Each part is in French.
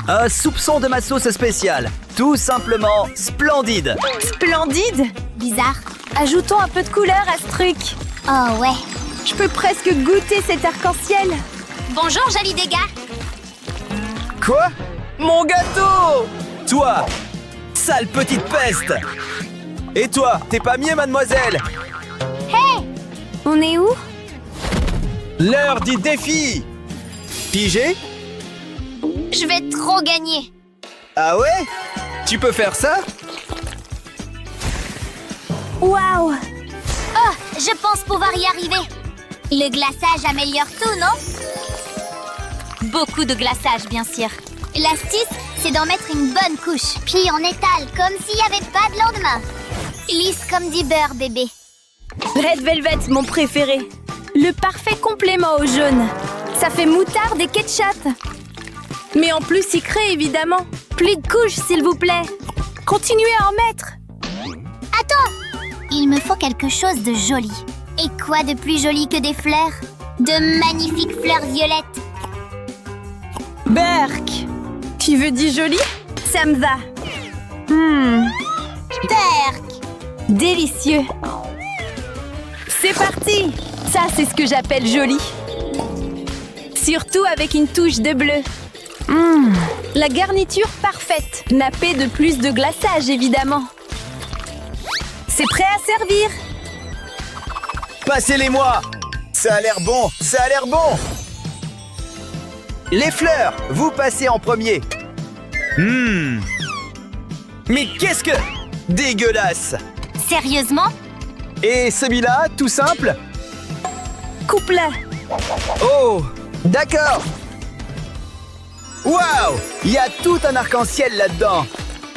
Un soupçon de ma sauce spéciale. Tout simplement splendide. Splendide? Bizarre. Ajoutons un peu de couleur à ce truc. Oh ouais. Je peux presque goûter cet arc-en-ciel. Bonjour, joli dégât. Quoi? Mon gâteau! Toi, sale petite peste! Et toi, t'es pas mieux, mademoiselle? On est où? L'heure du défi! Pigé? Je vais trop gagner. Ah ouais? Tu peux faire ça? Waouh! Oh, je pense pouvoir y arriver. Le glaçage améliore tout, non? Beaucoup de glaçage, bien sûr. L'astuce, c'est d'en mettre une bonne couche, puis on étale comme s'il n'y avait pas de lendemain. Lisse comme du beurre, bébé. Red Velvet, mon préféré. Le parfait complément au jaune. Ça fait moutarde et ketchup. Mais en plus sucré, évidemment. Plus de couches, s'il vous plaît. Continuez à en mettre. Attends! Il me faut quelque chose de joli. Et quoi de plus joli que des fleurs? De magnifiques fleurs violettes. Berk, tu veux du joli? Ça me va. Berk! Délicieux. C'est parti. Ça, c'est ce que j'appelle joli. Surtout avec une touche de bleu. La garniture parfaite. Nappée de plus de glaçage, évidemment. C'est prêt à servir. Passez-les-moi! Ça a l'air bon, ça a l'air bon! Les fleurs, vous passez en premier. Mais qu'est-ce que... Dégueulasse! Sérieusement? Et celui-là, tout simple? Coupe-la. Oh! D'accord! Waouh! Il y a tout un arc-en-ciel là-dedans!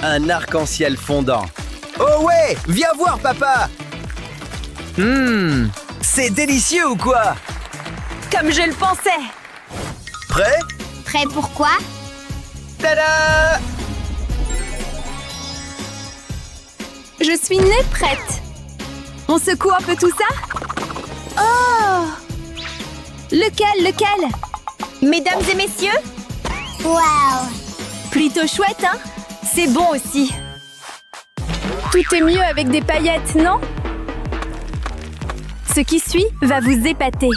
Un arc-en-ciel fondant. Oh ouais! Viens voir, papa! C'est délicieux ou quoi? Comme je le pensais. Prêt? Prêt pour quoi? Tada! Je suis née prête. On secoue un peu tout ça? Oh! Lequel? Mesdames et messieurs? Waouh! Plutôt chouette, hein? C'est bon aussi. Tout est mieux avec des paillettes, non? Ce qui suit va vous épater.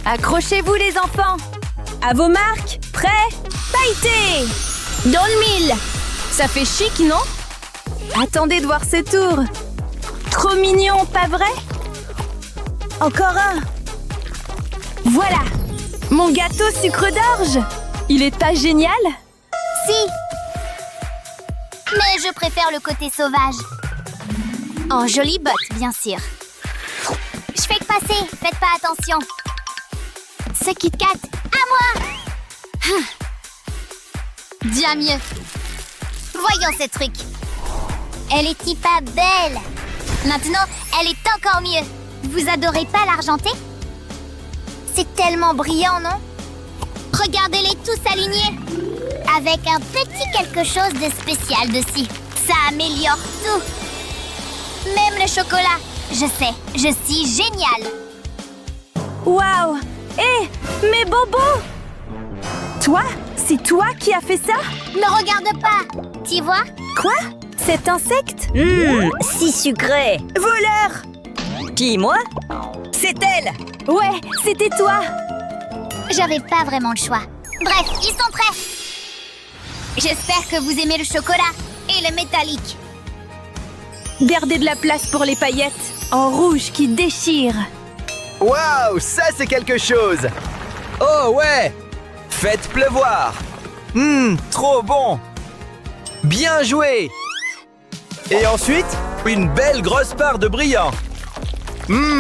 Accrochez-vous les enfants. À vos marques, prêts, pailletés. Dans le mille. Ça fait chic, non? Attendez de voir ce tour. Trop mignon, pas vrai? Encore un. Voilà. Mon gâteau sucre d'orge. Il est pas génial? Si! Mais je préfère le côté sauvage. En jolie botte, bien sûr. Je fais que passer, faites pas attention. Ce Kit Kat, à moi! Bien mieux. Voyons ce truc. Elle est pas belle. Maintenant, elle est encore mieux. Vous adorez pas l'argenté? C'est tellement brillant, non? Regardez-les tous alignés. Avec un petit quelque chose de spécial dessus. Ça améliore tout. Même le chocolat. Je sais, je suis géniale. Waouh! Hé, mes bobos! Toi? C'est toi qui as fait ça? Ne regarde pas. Tu vois? Quoi? Cet insecte? Si sucré. Voleur! Qui, moi? C'est elle. Ouais, c'était toi! J'avais pas vraiment le choix. Bref, ils sont prêts. J'espère que vous aimez le chocolat et le métallique. Gardez de la place pour les paillettes en rouge qui déchirent. Waouh! Ça, c'est quelque chose! Oh ouais! Faites pleuvoir! Trop bon! Bien joué! Et ensuite, une belle grosse part de brillant.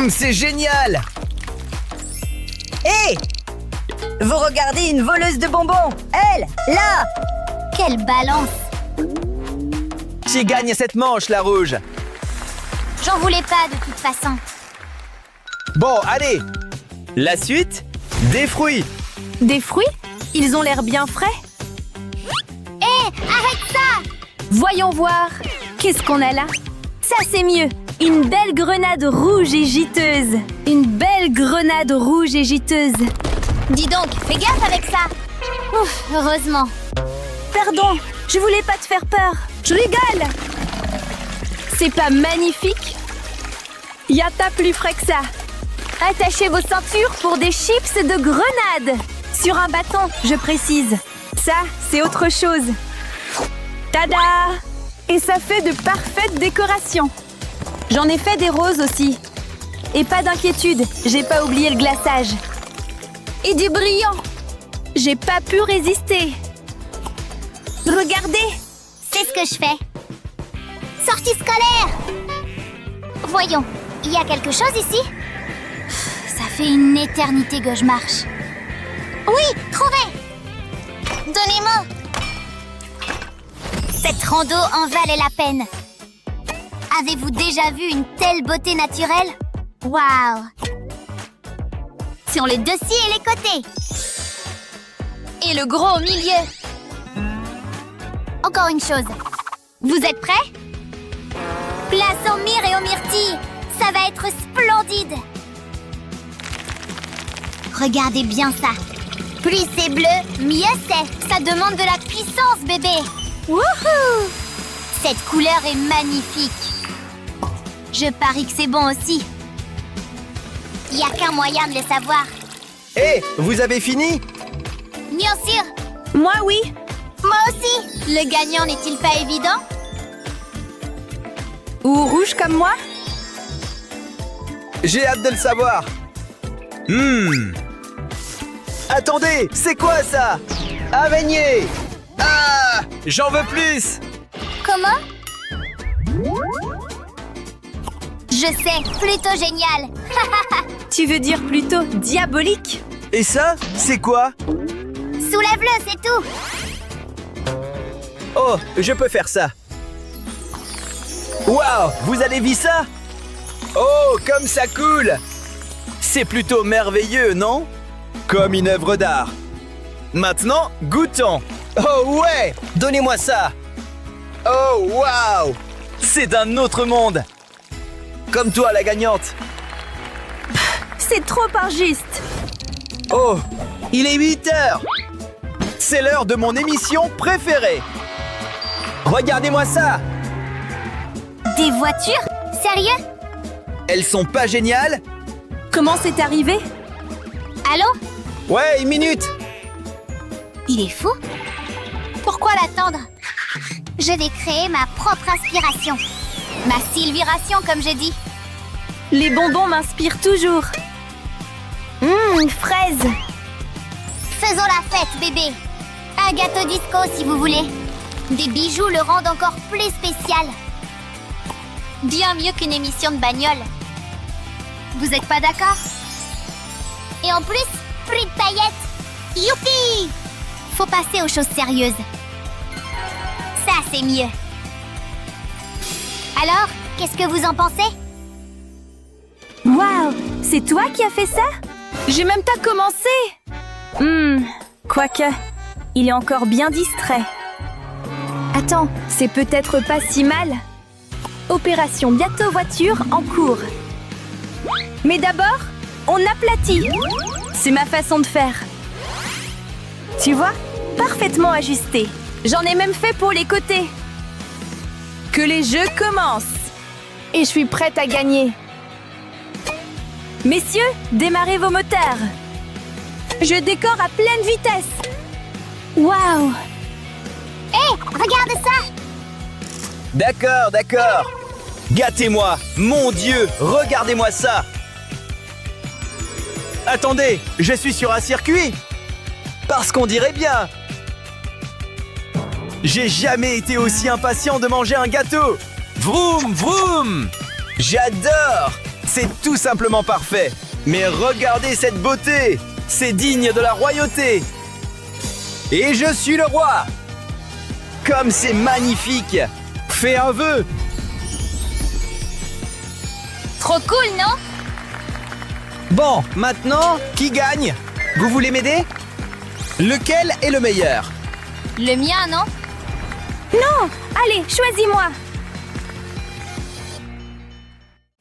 C'est génial! Hé! Vous regardez une voleuse de bonbons. Elle, là. Quelle balance. Tu gagnes cette manche, la rouge. J'en voulais pas de toute façon. Bon, allez! La suite, des fruits. Des fruits? Ils ont l'air bien frais. Hé, arrête ça! Voyons voir. Qu'est-ce qu'on a là? Ça, c'est mieux. Une belle grenade rouge et giteuse. Une belle grenade rouge et giteuse. Dis donc, fais gaffe avec ça. Ouf, heureusement. Pardon, je voulais pas te faire peur. Je rigole. C'est pas magnifique? Y'a pas plus frais que ça. Attachez vos ceintures pour des chips de grenade. Sur un bâton, je précise. Ça, c'est autre chose. Tada! Et ça fait de parfaites décorations. J'en ai fait des roses aussi. Et pas d'inquiétude, j'ai pas oublié le glaçage. Et du brillant. J'ai pas pu résister. Regardez! C'est ce que je fais. Sortie scolaire! Voyons, il y a quelque chose ici? Ça fait une éternité que je marche. Oui, trouvé! Donnez-moi! Cette rando en valait la peine. Avez-vous déjà vu une telle beauté naturelle? Waouh! Sur les dossiers et les côtés. Et le gros au milieu. Encore une chose. Vous êtes prêts? Place aux myrrhes et aux myrtilles. Ça va être splendide. Regardez bien ça. Plus c'est bleu, mieux c'est. Ça demande de la puissance, bébé. Wouhou! Cette couleur est magnifique. Je parie que c'est bon aussi. Il n'y a qu'un moyen de le savoir. Hé, vous avez fini? Bien sûr. Moi, oui. Moi aussi. Le gagnant n'est-il pas évident? Ou rouge comme moi? J'ai hâte de le savoir. Attendez, c'est quoi ça? Araignée! Ah! J'en veux plus! Comment? Je sais, plutôt génial. Tu veux dire plutôt diabolique? Et ça, c'est quoi? Soulève-le, c'est tout. Oh, je peux faire ça. Waouh, vous avez vu ça? Oh, comme ça coule! C'est plutôt merveilleux, non? Comme une œuvre d'art. Maintenant, goûtons. Oh ouais, donnez-moi ça. Oh waouh, c'est d'un autre monde. Comme toi, la gagnante. C'est trop injuste. Oh, il est 8 heures. C'est l'heure de mon émission préférée. Regardez-moi ça. Des voitures? Sérieux? Elles sont pas géniales? Comment c'est arrivé? Allô? Ouais, une minute. Il est fou? Pourquoi l'attendre? Je vais créer ma propre inspiration. Ma sylviration, comme je dis. Les bonbons m'inspirent toujours. Fraise. Faisons la fête, bébé. Un gâteau disco, si vous voulez. Des bijoux le rendent encore plus spécial. Bien mieux qu'une émission de bagnole. Vous êtes pas d'accord? Et en plus, prix de paillettes. Youpi! Faut passer aux choses sérieuses. Ça, c'est mieux. Alors, qu'est-ce que vous en pensez? Waouh, c'est toi qui as fait ça? J'ai même pas commencé. Quoique, il est encore bien distrait. Attends, c'est peut-être pas si mal. Opération Gâteau Voiture en cours. Mais d'abord, on aplatit. C'est ma façon de faire. Tu vois, parfaitement ajusté. J'en ai même fait pour les côtés. Que les jeux commencent. Et je suis prête à gagner. Messieurs, démarrez vos moteurs. Je décore à pleine vitesse. Waouh! Hé, regarde ça! D'accord, d'accord. Gâtez-moi. Mon Dieu, regardez-moi ça. Attendez, je suis sur un circuit. Parce qu'on dirait bien. J'ai jamais été aussi impatient de manger un gâteau. Vroom, vroom. J'adore. C'est tout simplement parfait. Mais regardez cette beauté. C'est digne de la royauté. Et je suis le roi. Comme c'est magnifique. Fais un vœu. Trop cool, non? Bon, maintenant, qui gagne? Vous voulez m'aider? Lequel est le meilleur? Le mien, non? Non! Allez, choisis-moi!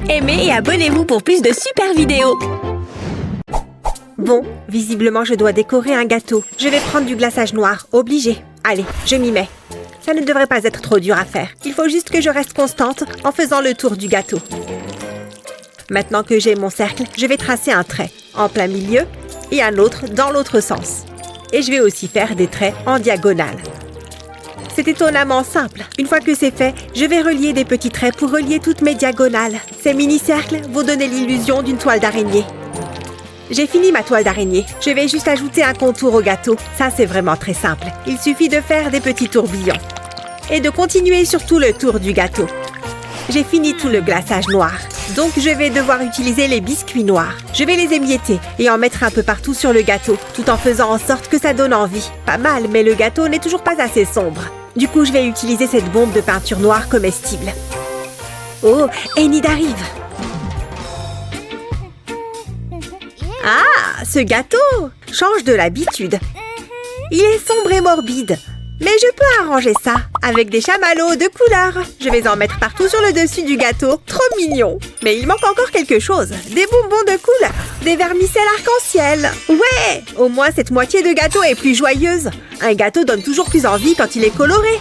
Aimez et abonnez-vous pour plus de super vidéos. Bon, visiblement, je dois décorer un gâteau. Je vais prendre du glaçage noir, obligé. Allez, je m'y mets. Ça ne devrait pas être trop dur à faire. Il faut juste que je reste constante en faisant le tour du gâteau. Maintenant que j'ai mon cercle, je vais tracer un trait en plein milieu et un autre dans l'autre sens. Et je vais aussi faire des traits en diagonale. C'est étonnamment simple. Une fois que c'est fait, je vais relier des petits traits pour relier toutes mes diagonales. Ces mini-cercles vont donner l'illusion d'une toile d'araignée. J'ai fini ma toile d'araignée. Je vais juste ajouter un contour au gâteau. Ça, c'est vraiment très simple. Il suffit de faire des petits tourbillons. Et de continuer sur tout le tour du gâteau. J'ai fini tout le glaçage noir. Donc, je vais devoir utiliser les biscuits noirs. Je vais les émietter et en mettre un peu partout sur le gâteau, tout en faisant en sorte que ça donne envie. Pas mal, mais le gâteau n'est toujours pas assez sombre. Du coup, je vais utiliser cette bombe de peinture noire comestible. Oh, Enid arrive! Ah, ce gâteau change de l'habitude. Il est sombre et morbide. Mais je peux arranger ça avec des chamallows de couleur. Je vais en mettre partout sur le dessus du gâteau. Trop mignon. Mais il manque encore quelque chose. Des bonbons de couleur. Des vermicelles arc-en-ciel. Ouais! Au moins, cette moitié de gâteau est plus joyeuse. Un gâteau donne toujours plus envie quand il est coloré.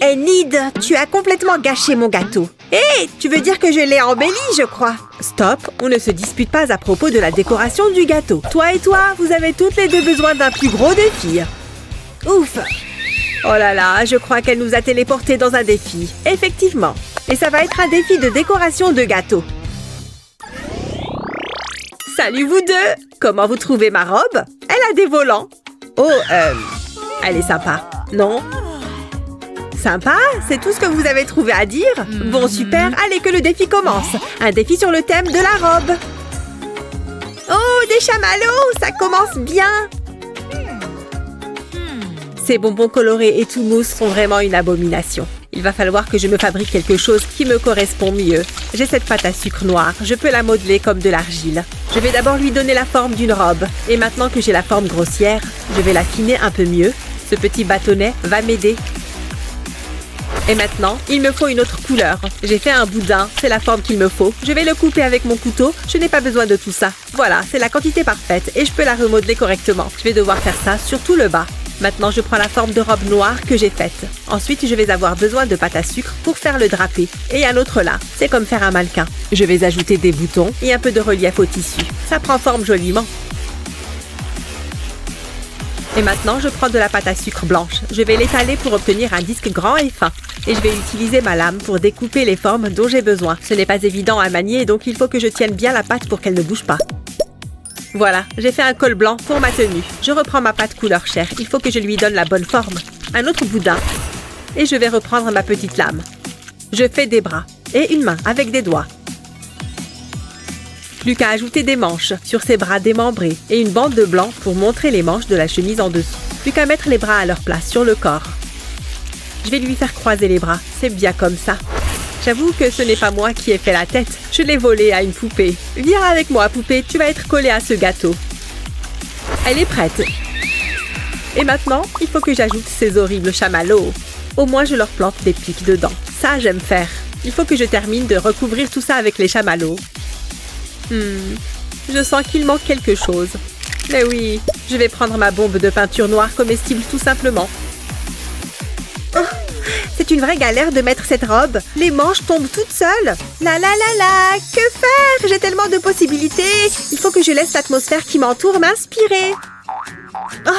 Enid, tu as complètement gâché mon gâteau. Hé, tu veux dire que je l'ai embelli, je crois. Stop, on ne se dispute pas à propos de la décoration du gâteau. Toi et toi, vous avez toutes les deux besoin d'un plus gros défi. Ouf! Oh là là, je crois qu'elle nous a téléportés dans un défi. Effectivement. Et ça va être un défi de décoration de gâteau. Salut vous deux! Comment vous trouvez ma robe? Elle a des volants. Oh, elle est sympa. Non? Sympa, c'est tout ce que vous avez trouvé à dire? Bon, super, allez que le défi commence. Un défi sur le thème de la robe. Oh, des chamallows, ça commence bien. Ces bonbons colorés et tout mousse sont vraiment une abomination. Il va falloir que je me fabrique quelque chose qui me correspond mieux. J'ai cette pâte à sucre noire, je peux la modeler comme de l'argile. Je vais d'abord lui donner la forme d'une robe. Et maintenant que j'ai la forme grossière, je vais l'affiner un peu mieux. Ce petit bâtonnet va m'aider. Et maintenant, il me faut une autre couleur. J'ai fait un boudin, c'est la forme qu'il me faut. Je vais le couper avec mon couteau, je n'ai pas besoin de tout ça. Voilà, c'est la quantité parfaite et je peux la remodeler correctement. Je vais devoir faire ça sur tout le bas. Maintenant, je prends la forme de robe noire que j'ai faite. Ensuite, je vais avoir besoin de pâte à sucre pour faire le drapé. Et un autre là, c'est comme faire un mannequin. Je vais ajouter des boutons et un peu de relief au tissu. Ça prend forme joliment. Et maintenant, je prends de la pâte à sucre blanche. Je vais l'étaler pour obtenir un disque grand et fin. Et je vais utiliser ma lame pour découper les formes dont j'ai besoin. Ce n'est pas évident à manier, donc il faut que je tienne bien la pâte pour qu'elle ne bouge pas. Voilà, j'ai fait un col blanc pour ma tenue. Je reprends ma pâte couleur chair. Il faut que je lui donne la bonne forme. Un autre boudin. Et je vais reprendre ma petite lame. Je fais des bras et une main avec des doigts. Plus qu'à ajouter des manches sur ses bras démembrés et une bande de blanc pour montrer les manches de la chemise en dessous. Plus qu'à mettre les bras à leur place sur le corps. Je vais lui faire croiser les bras, c'est bien comme ça. J'avoue que ce n'est pas moi qui ai fait la tête, je l'ai volée à une poupée. Viens avec moi, poupée, tu vas être collée à ce gâteau. Elle est prête. Et maintenant, il faut que j'ajoute ces horribles chamallows. Au moins, je leur plante des pics dedans. Ça, j'aime faire. Il faut que je termine de recouvrir tout ça avec les chamallows. Je sens qu'il manque quelque chose. Mais oui, je vais prendre ma bombe de peinture noire comestible tout simplement. Oh, c'est une vraie galère de mettre cette robe. Les manches tombent toutes seules. La la la la, que faire? J'ai tellement de possibilités. Il faut que je laisse l'atmosphère qui m'entoure m'inspirer. Oh,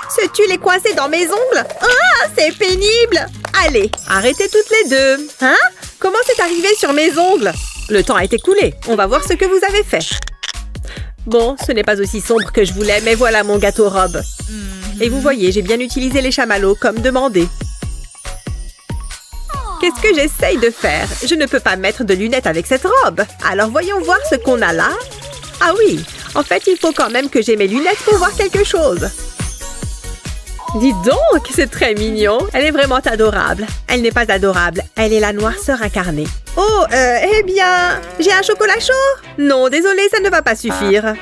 ce tulle est coincé dans mes ongles. Ah, c'est pénible. Allez, arrêtez toutes les deux. Hein? Comment c'est arrivé sur mes ongles? Le temps a été écoulé. On va voir ce que vous avez fait. Bon, ce n'est pas aussi sombre que je voulais, mais voilà mon gâteau robe. Et vous voyez, j'ai bien utilisé les chamallows comme demandé. Qu'est-ce que j'essaye de faire? Je ne peux pas mettre de lunettes avec cette robe. Alors voyons voir ce qu'on a là. Ah oui, en fait, il faut quand même que j'ai mes lunettes pour voir quelque chose. Dis donc, c'est très mignon. Elle est vraiment adorable. Elle n'est pas adorable, elle est la noirceur incarnée. Oh, eh bien, j'ai un chocolat chaud? Non, désolé, ça ne va pas suffire.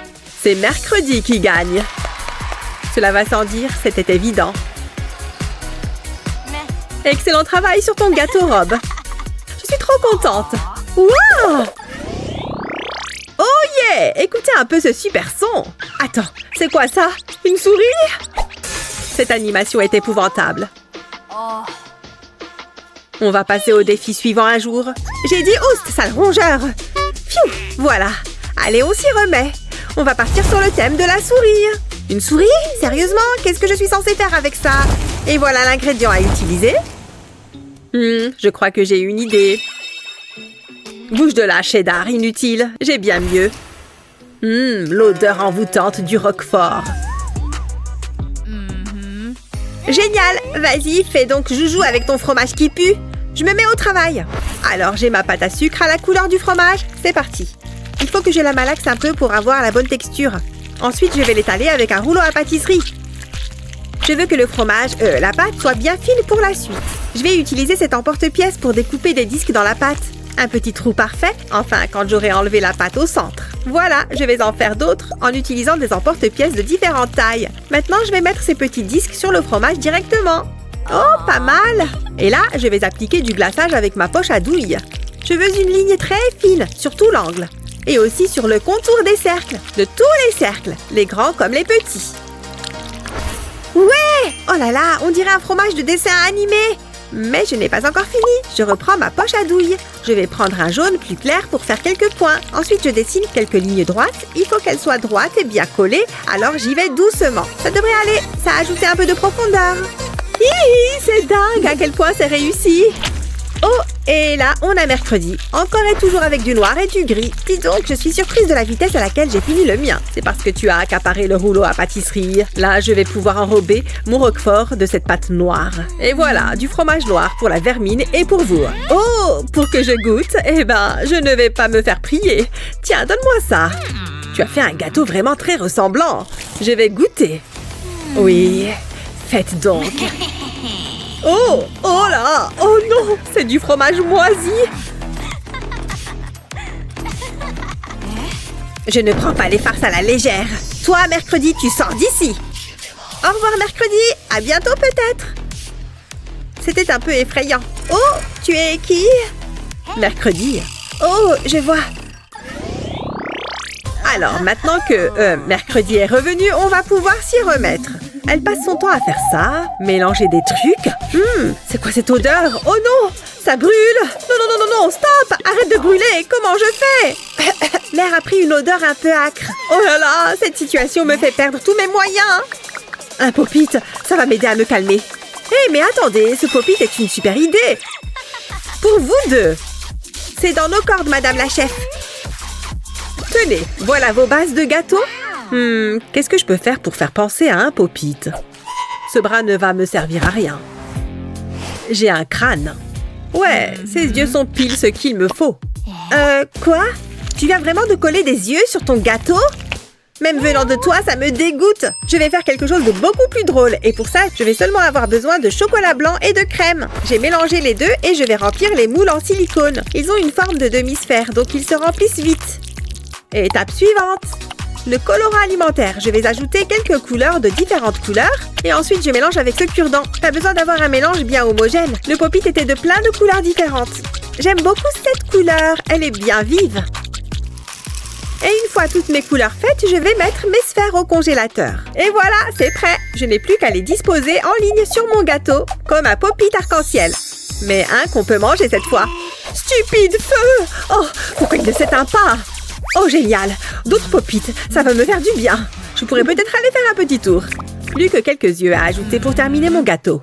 C'est mercredi qui gagne. Cela va sans dire, c'était évident. Excellent travail sur ton gâteau robe. Je suis trop contente. Wow! Oh, Hé, écoutez un peu ce super son. Attends, c'est quoi ça? Une souris? Cette animation est épouvantable. On va passer au défi suivant un jour. J'ai dit oust, sale rongeur. Pfiou, voilà. Allez, on s'y remet. On va partir sur le thème de la souris. Une souris? Sérieusement? Qu'est-ce que je suis censée faire avec ça? Et voilà l'ingrédient à utiliser. Je crois que j'ai une idée. Bouge de là, cheddar, inutile. J'ai bien mieux. L'odeur envoûtante du roquefort. Génial! Vas-y, fais donc joujou avec ton fromage qui pue. Je me mets au travail. Alors, j'ai ma pâte à sucre à la couleur du fromage. C'est parti. Il faut que je la malaxe un peu pour avoir la bonne texture. Ensuite, je vais l'étaler avec un rouleau à pâtisserie. Je veux que le fromage, la pâte, soit bien fine pour la suite. Je vais utiliser cet emporte-pièce pour découper des disques dans la pâte. Un petit trou parfait, enfin, quand j'aurai enlevé la pâte au centre. Voilà, je vais en faire d'autres en utilisant des emporte-pièces de différentes tailles. Maintenant, je vais mettre ces petits disques sur le fromage directement. Oh, pas mal! Et là, je vais appliquer du glaçage avec ma poche à douille. Je veux une ligne très fine sur tout l'angle. Et aussi sur le contour des cercles, de tous les cercles, les grands comme les petits. Ouais! Oh là là, on dirait un fromage de dessin animé! Mais je n'ai pas encore fini. Je reprends ma poche à douille. Je vais prendre un jaune plus clair pour faire quelques points. Ensuite, je dessine quelques lignes droites. Il faut qu'elles soient droites et bien collées, alors j'y vais doucement. Ça devrait aller. Ça a ajouté un peu de profondeur. Hihi, c'est dingue à quel point c'est réussi. Oh, et là, on a mercredi. Encore et toujours avec du noir et du gris. Dis donc, je suis surprise de la vitesse à laquelle j'ai fini le mien. C'est parce que tu as accaparé le rouleau à pâtisserie. Là, je vais pouvoir enrober mon roquefort de cette pâte noire. Et voilà, du fromage noir pour la vermine et pour vous. Oh, pour que je goûte, eh ben, je ne vais pas me faire prier. Tiens, donne-moi ça. Tu as fait un gâteau vraiment très ressemblant. Je vais goûter. Oui, faites donc. Oh, oh là, oh non, c'est du fromage moisi. Je ne prends pas les farces à la légère. Toi, mercredi, tu sors d'ici. Au revoir, mercredi. À bientôt, peut-être. C'était un peu effrayant. Oh, tu es qui? Mercredi. Oh, je vois. Alors, maintenant que mercredi est revenu, on va pouvoir s'y remettre. Elle passe son temps à faire ça, mélanger des trucs. C'est quoi cette odeur? Oh non, ça brûle. Non, stop. Arrête de brûler, comment je fais? L'air a pris une odeur un peu âcre. Oh là là, cette situation me fait perdre tous mes moyens. Un pop-it, ça va m'aider à me calmer. Hé, mais attendez, ce pop-it est une super idée. Pour vous deux. C'est dans nos cordes, madame la chef. Tenez, voilà vos bases de gâteau. Qu'est-ce que je peux faire pour faire penser à un pop-it? Ce bras ne va me servir à rien. J'ai un crâne. Ouais, ses yeux sont pile ce qu'il me faut. Quoi? Tu viens vraiment de coller des yeux sur ton gâteau? Même venant de toi, ça me dégoûte. Je vais faire quelque chose de beaucoup plus drôle. Et pour ça, je vais seulement avoir besoin de chocolat blanc et de crème. J'ai mélangé les deux et je vais remplir les moules en silicone. Ils ont une forme de demi-sphère, donc ils se remplissent vite. Étape suivante. Le colorant alimentaire. Je vais ajouter quelques couleurs de différentes couleurs. Et ensuite, je mélange avec ce cure-dent. T'as besoin d'avoir un mélange bien homogène. Le pop-it était de plein de couleurs différentes. J'aime beaucoup cette couleur. Elle est bien vive. Et une fois toutes mes couleurs faites, je vais mettre mes sphères au congélateur. Et voilà, c'est prêt. Je n'ai plus qu'à les disposer en ligne sur mon gâteau, comme un pop-it arc-en-ciel. Mais un qu'on peut manger cette fois. Stupide feu! Oh, pourquoi il ne s'éteint pas? Oh, génial! D'autres pop-it, ça va me faire du bien. Je pourrais peut-être aller faire un petit tour. Plus que quelques yeux à ajouter pour terminer mon gâteau.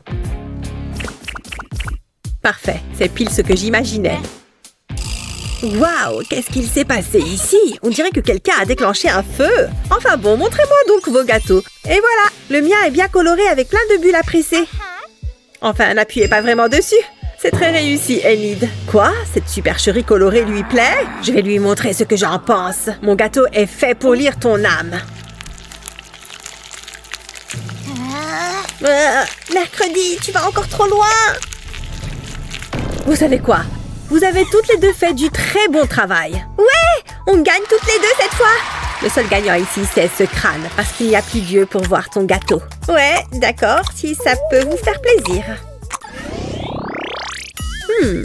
Parfait, c'est pile ce que j'imaginais. Waouh, qu'est-ce qu'il s'est passé ici? On dirait que quelqu'un a déclenché un feu. Enfin bon, montrez-moi donc vos gâteaux. Et voilà, le mien est bien coloré avec plein de bulles à presser. Enfin, n'appuyez pas vraiment dessus. C'est très réussi, Enid. Quoi? Cette supercherie colorée lui plaît? Je vais lui montrer ce que j'en pense. Mon gâteau est fait pour lire ton âme. Mercredi, tu vas encore trop loin. Vous savez quoi? Vous avez toutes les deux fait du très bon travail. Ouais, on gagne toutes les deux cette fois. Le seul gagnant ici, c'est ce crâne, parce qu'il n'y a plus d'yeux pour voir ton gâteau. Ouais, d'accord, si ça peut vous faire plaisir.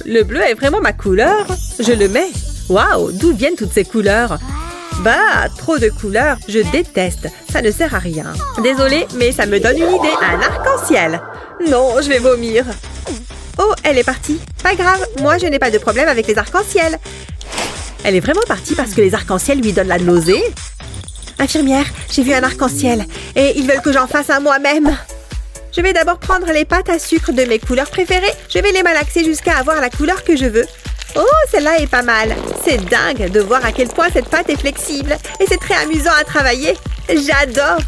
Le bleu est vraiment ma couleur. Je le mets. Waouh, d'où viennent toutes ces couleurs? Bah, trop de couleurs, je déteste. Ça ne sert à rien. Désolée, mais ça me donne une idée. Un arc-en-ciel. Non, je vais vomir. Oh, elle est partie. Pas grave, moi je n'ai pas de problème avec les arcs-en-ciel. Elle est vraiment partie parce que les arcs-en-ciel lui donnent la nausée. Infirmière, j'ai vu un arc-en-ciel et ils veulent que j'en fasse un moi-même. Je vais d'abord prendre les pâtes à sucre de mes couleurs préférées. Je vais les malaxer jusqu'à avoir la couleur que je veux. Oh, celle-là est pas mal. C'est dingue de voir à quel point cette pâte est flexible. Et c'est très amusant à travailler. J'adore.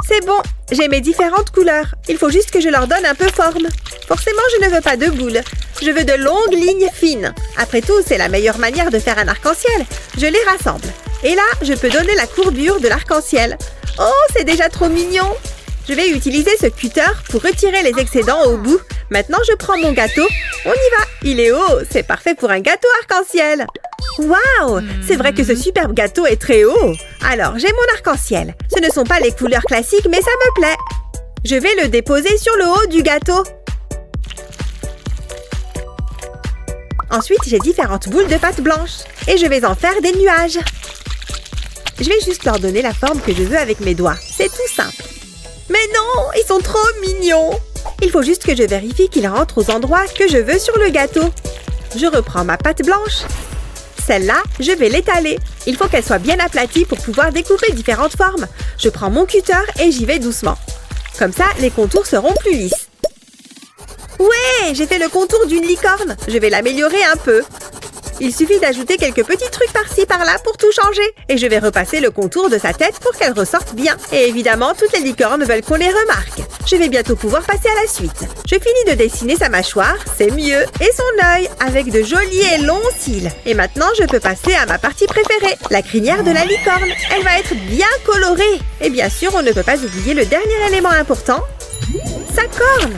C'est bon, j'ai mes différentes couleurs. Il faut juste que je leur donne un peu forme. Forcément, je ne veux pas de boules. Je veux de longues lignes fines. Après tout, c'est la meilleure manière de faire un arc-en-ciel. Je les rassemble. Et là, je peux donner la courbure de l'arc-en-ciel. Oh, c'est déjà trop mignon. Je vais utiliser ce cutter pour retirer les excédents au bout. Maintenant, je prends mon gâteau. On y va. Il est haut. C'est parfait pour un gâteau arc-en-ciel. Waouh! C'est vrai que ce superbe gâteau est très haut. Alors, j'ai mon arc-en-ciel. Ce ne sont pas les couleurs classiques, mais ça me plaît. Je vais le déposer sur le haut du gâteau. Ensuite, j'ai différentes boules de pâte blanche. Et je vais en faire des nuages. Je vais juste leur donner la forme que je veux avec mes doigts. C'est tout simple. Mais non, ils sont trop mignons. Il faut juste que je vérifie qu'ils rentrent aux endroits que je veux sur le gâteau. Je reprends ma pâte blanche. Celle-là, je vais l'étaler. Il faut qu'elle soit bien aplatie pour pouvoir découper différentes formes. Je prends mon cutter et j'y vais doucement. Comme ça, les contours seront plus lisses. Ouais, j'ai fait le contour d'une licorne. Je vais l'améliorer un peu. Il suffit d'ajouter quelques petits trucs par-ci, par-là pour tout changer. Et je vais repasser le contour de sa tête pour qu'elle ressorte bien. Et évidemment, toutes les licornes veulent qu'on les remarque. Je vais bientôt pouvoir passer à la suite. Je finis de dessiner sa mâchoire, c'est mieux, et son œil, avec de jolis et longs cils. Et maintenant, je peux passer à ma partie préférée, la crinière de la licorne. Elle va être bien colorée. Et bien sûr, on ne peut pas oublier le dernier élément important, sa corne.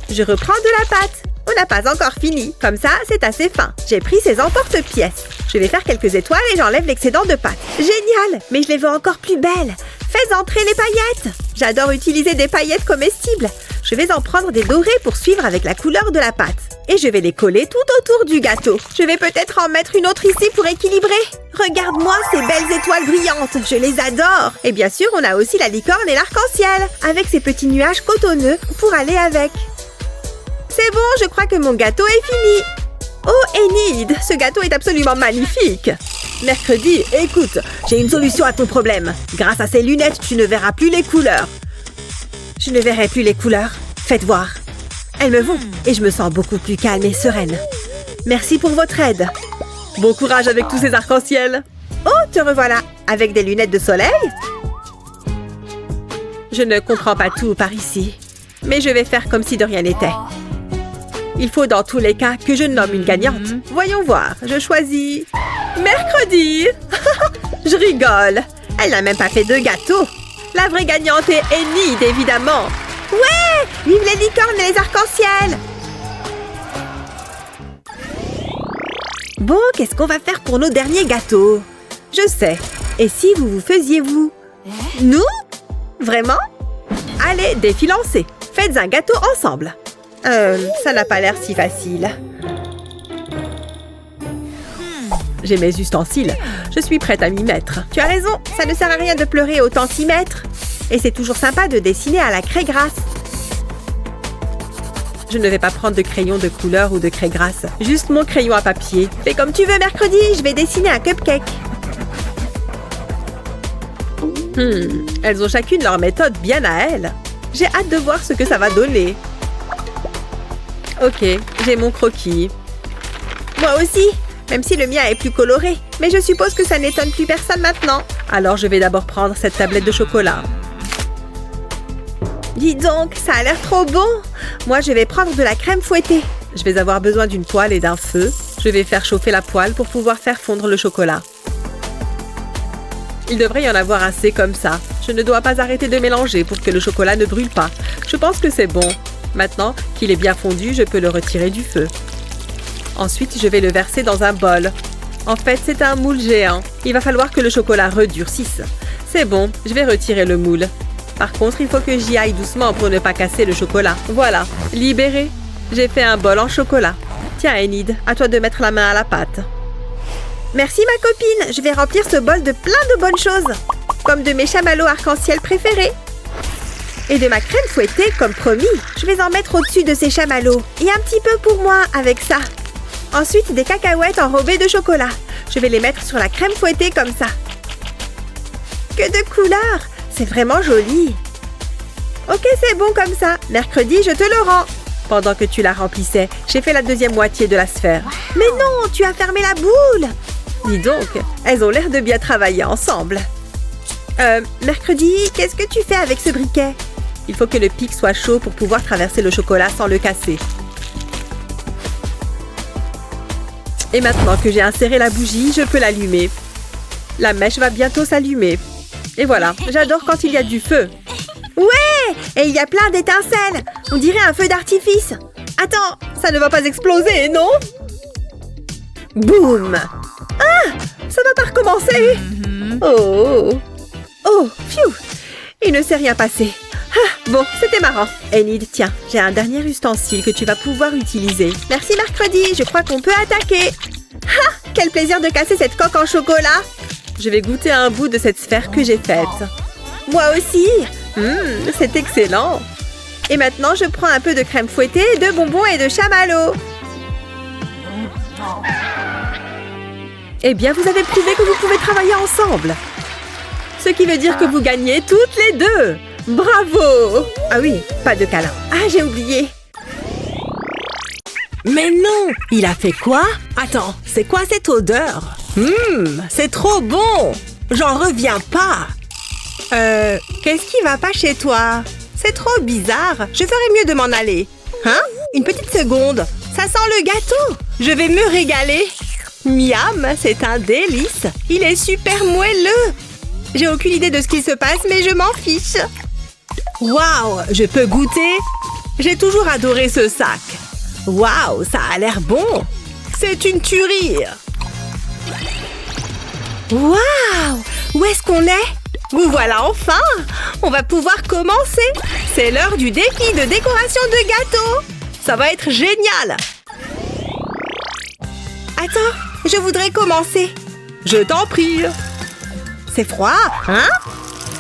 Je reprends de la pâte. On n'a pas encore fini. Comme ça, c'est assez fin. J'ai pris ces emporte-pièces. Je vais faire quelques étoiles et j'enlève l'excédent de pâte. Génial! Mais je les veux encore plus belles. Faites entrer les paillettes. J'adore utiliser des paillettes comestibles. Je vais en prendre des dorées pour suivre avec la couleur de la pâte. Et je vais les coller tout autour du gâteau. Je vais peut-être en mettre une autre ici pour équilibrer. Regarde-moi ces belles étoiles brillantes. Je les adore. Et bien sûr, on a aussi la licorne et l'arc-en-ciel, avec ces petits nuages cotonneux pour aller avec. C'est bon, je crois que mon gâteau est fini. Oh, Enid, ce gâteau est absolument magnifique. Mercredi, écoute, j'ai une solution à ton problème. Grâce à ces lunettes, tu ne verras plus les couleurs. Je ne verrai plus les couleurs. Faites voir. Elles me vont et je me sens beaucoup plus calme et sereine. Merci pour votre aide. Bon courage avec tous ces arcs-en-ciel. Oh, te revoilà, avec des lunettes de soleil. Je ne comprends pas tout par ici, mais je vais faire comme si de rien n'était. Il faut dans tous les cas que je nomme une gagnante. Voyons voir, je choisis... Mercredi. Je rigole. Elle n'a même pas fait de gâteau. La vraie gagnante est Enid, évidemment. Ouais! Vive les licornes et les arcs-en-ciel! Bon, qu'est-ce qu'on va faire pour nos derniers gâteaux? Je sais. Et si vous vous faisiez vous? Nous? Vraiment? Allez, défi lancé. Faites un gâteau ensemble. Ça n'a pas l'air si facile. J'ai mes ustensiles. Je suis prête à m'y mettre. Tu as raison, ça ne sert à rien de pleurer autant s'y mettre. Et c'est toujours sympa de dessiner à la craie grasse. Je ne vais pas prendre de crayon de couleur ou de craie grasse. Juste mon crayon à papier. Fais comme tu veux, mercredi, je vais dessiner un cupcake. Elles ont chacune leur méthode bien à elles. J'ai hâte de voir ce que ça va donner. Ok, j'ai mon croquis. Moi aussi, même si le mien est plus coloré. Mais je suppose que ça n'étonne plus personne maintenant. Alors je vais d'abord prendre cette tablette de chocolat. Dis donc, ça a l'air trop bon. Moi, je vais prendre de la crème fouettée. Je vais avoir besoin d'une poêle et d'un feu. Je vais faire chauffer la poêle pour pouvoir faire fondre le chocolat. Il devrait y en avoir assez comme ça. Je ne dois pas arrêter de mélanger pour que le chocolat ne brûle pas. Je pense que c'est bon. Maintenant qu'il est bien fondu, je peux le retirer du feu. Ensuite, je vais le verser dans un bol. En fait, c'est un moule géant. Il va falloir que le chocolat redurcisse. C'est bon, je vais retirer le moule. Par contre, il faut que j'y aille doucement pour ne pas casser le chocolat. Voilà, libéré. J'ai fait un bol en chocolat. Tiens, Enid, à toi de mettre la main à la pâte. Merci ma copine, je vais remplir ce bol de plein de bonnes choses. Comme de mes chamallows arc-en-ciel préférés. Et de ma crème fouettée, comme promis. Je vais en mettre au-dessus de ces chamallows. Et un petit peu pour moi, avec ça. Ensuite, des cacahuètes enrobées de chocolat. Je vais les mettre sur la crème fouettée comme ça. Que de couleurs! C'est vraiment joli. Ok, c'est bon comme ça. Mercredi, je te le rends. Pendant que tu la remplissais, j'ai fait la deuxième moitié de la sphère. Mais non, tu as fermé la boule! Dis donc, elles ont l'air de bien travailler ensemble. Mercredi, qu'est-ce que tu fais avec ce briquet? Il faut que le pic soit chaud pour pouvoir traverser le chocolat sans le casser. Et maintenant que j'ai inséré la bougie, je peux l'allumer. La mèche va bientôt s'allumer. Et voilà, j'adore quand il y a du feu. Ouais! Et il y a plein d'étincelles. On dirait un feu d'artifice. Attends, ça ne va pas exploser, non? Boum! Ah! Ça va pas recommencer! Oh! Oh, pfiou! Il ne s'est rien passé. Ah, bon, c'était marrant. Enid, tiens, j'ai un dernier ustensile que tu vas pouvoir utiliser. Merci Mercredi, je crois qu'on peut attaquer. Ah, quel plaisir de casser cette coque en chocolat! Je vais goûter un bout de cette sphère que j'ai faite. Moi aussi! C'est excellent! Et maintenant, je prends un peu de crème fouettée, de bonbons et de chamallows. Eh bien, vous avez prouvé que vous pouvez travailler ensemble. Ce qui veut dire que vous gagnez toutes les deux. Bravo! Ah oui, pas de câlin. Ah, j'ai oublié. Mais non! Il a fait quoi? Attends, c'est quoi cette odeur? C'est trop bon! J'en reviens pas! Qu'est-ce qui va pas chez toi? C'est trop bizarre. Je ferais mieux de m'en aller. Hein? Une petite seconde. Ça sent le gâteau. Je vais me régaler. Miam, c'est un délice. Il est super moelleux. J'ai aucune idée de ce qui se passe, mais je m'en fiche. Waouh! Je peux goûter? J'ai toujours adoré ce sac. Waouh, ça a l'air bon! C'est une tuerie! Waouh! Où est-ce qu'on est? Vous voilà enfin! On va pouvoir commencer! C'est l'heure du défi de décoration de gâteau! Ça va être génial! Attends, je voudrais commencer. Je t'en prie! C'est froid, hein?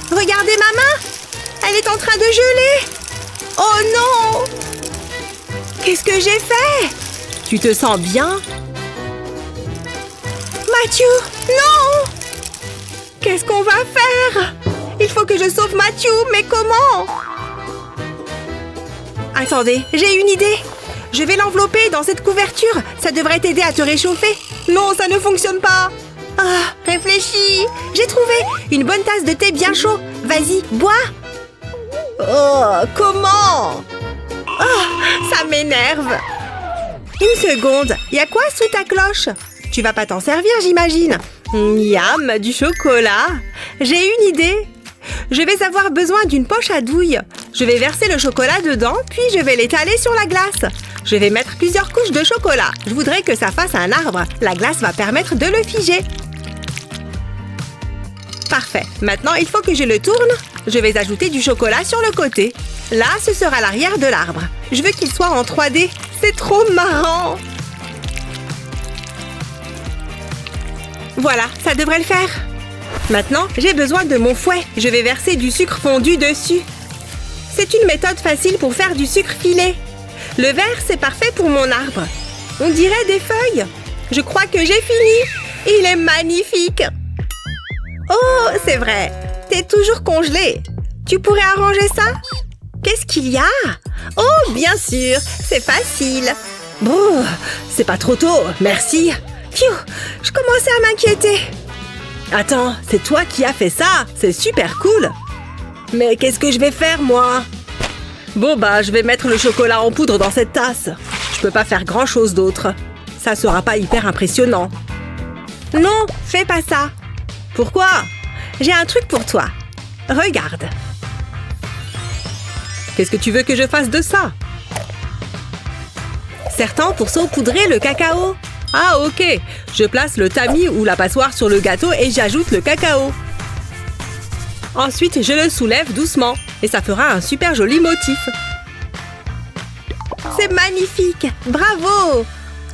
Regardez ma main! Elle est en train de geler! Oh non! Qu'est-ce que j'ai fait? Tu te sens bien? Mathieu, non! Qu'est-ce qu'on va faire? Il faut que je sauve Mathieu, mais comment? Attendez, j'ai une idée. Je vais l'envelopper dans cette couverture. Ça devrait t'aider à te réchauffer. Non, ça ne fonctionne pas. Ah, réfléchis. J'ai trouvé une bonne tasse de thé bien chaud. Vas-y, bois. Oh, comment? Oh, ça m'énerve. Une seconde, y a quoi sous ta cloche? Tu vas pas t'en servir, j'imagine. Miam, du chocolat. J'ai une idée. Je vais avoir besoin d'une poche à douille. Je vais verser le chocolat dedans, puis je vais l'étaler sur la glace. Je vais mettre plusieurs couches de chocolat. Je voudrais que ça fasse un arbre. La glace va permettre de le figer. Parfait. Maintenant, il faut que je le tourne. Je vais ajouter du chocolat sur le côté. Là, ce sera l'arrière de l'arbre. Je veux qu'il soit en 3D. C'est trop marrant. Voilà, ça devrait le faire. Maintenant, j'ai besoin de mon fouet. Je vais verser du sucre fondu dessus. C'est une méthode facile pour faire du sucre filé. Le vert, c'est parfait pour mon arbre. On dirait des feuilles. Je crois que j'ai fini. Il est magnifique. Oh, c'est vrai. T'es toujours congelé. Tu pourrais arranger ça? Qu'est-ce qu'il y a? Oh, bien sûr. C'est facile. Bon, c'est pas trop tôt, merci. Pfiou, je commençais à m'inquiéter. Attends, c'est toi qui as fait ça? C'est super cool. Mais qu'est-ce que je vais faire, moi? Bon, bah, je vais mettre le chocolat en poudre dans cette tasse. Je peux pas faire grand-chose d'autre. Ça sera pas hyper impressionnant. Non, fais pas ça. Pourquoi? J'ai un truc pour toi. Regarde. Qu'est-ce que tu veux que je fasse de ça? Serre-t'en pour saupoudrer le cacao. Ah, ok. Je place le tamis ou la passoire sur le gâteau et j'ajoute le cacao. Ensuite, je le soulève doucement et ça fera un super joli motif. C'est magnifique. Bravo.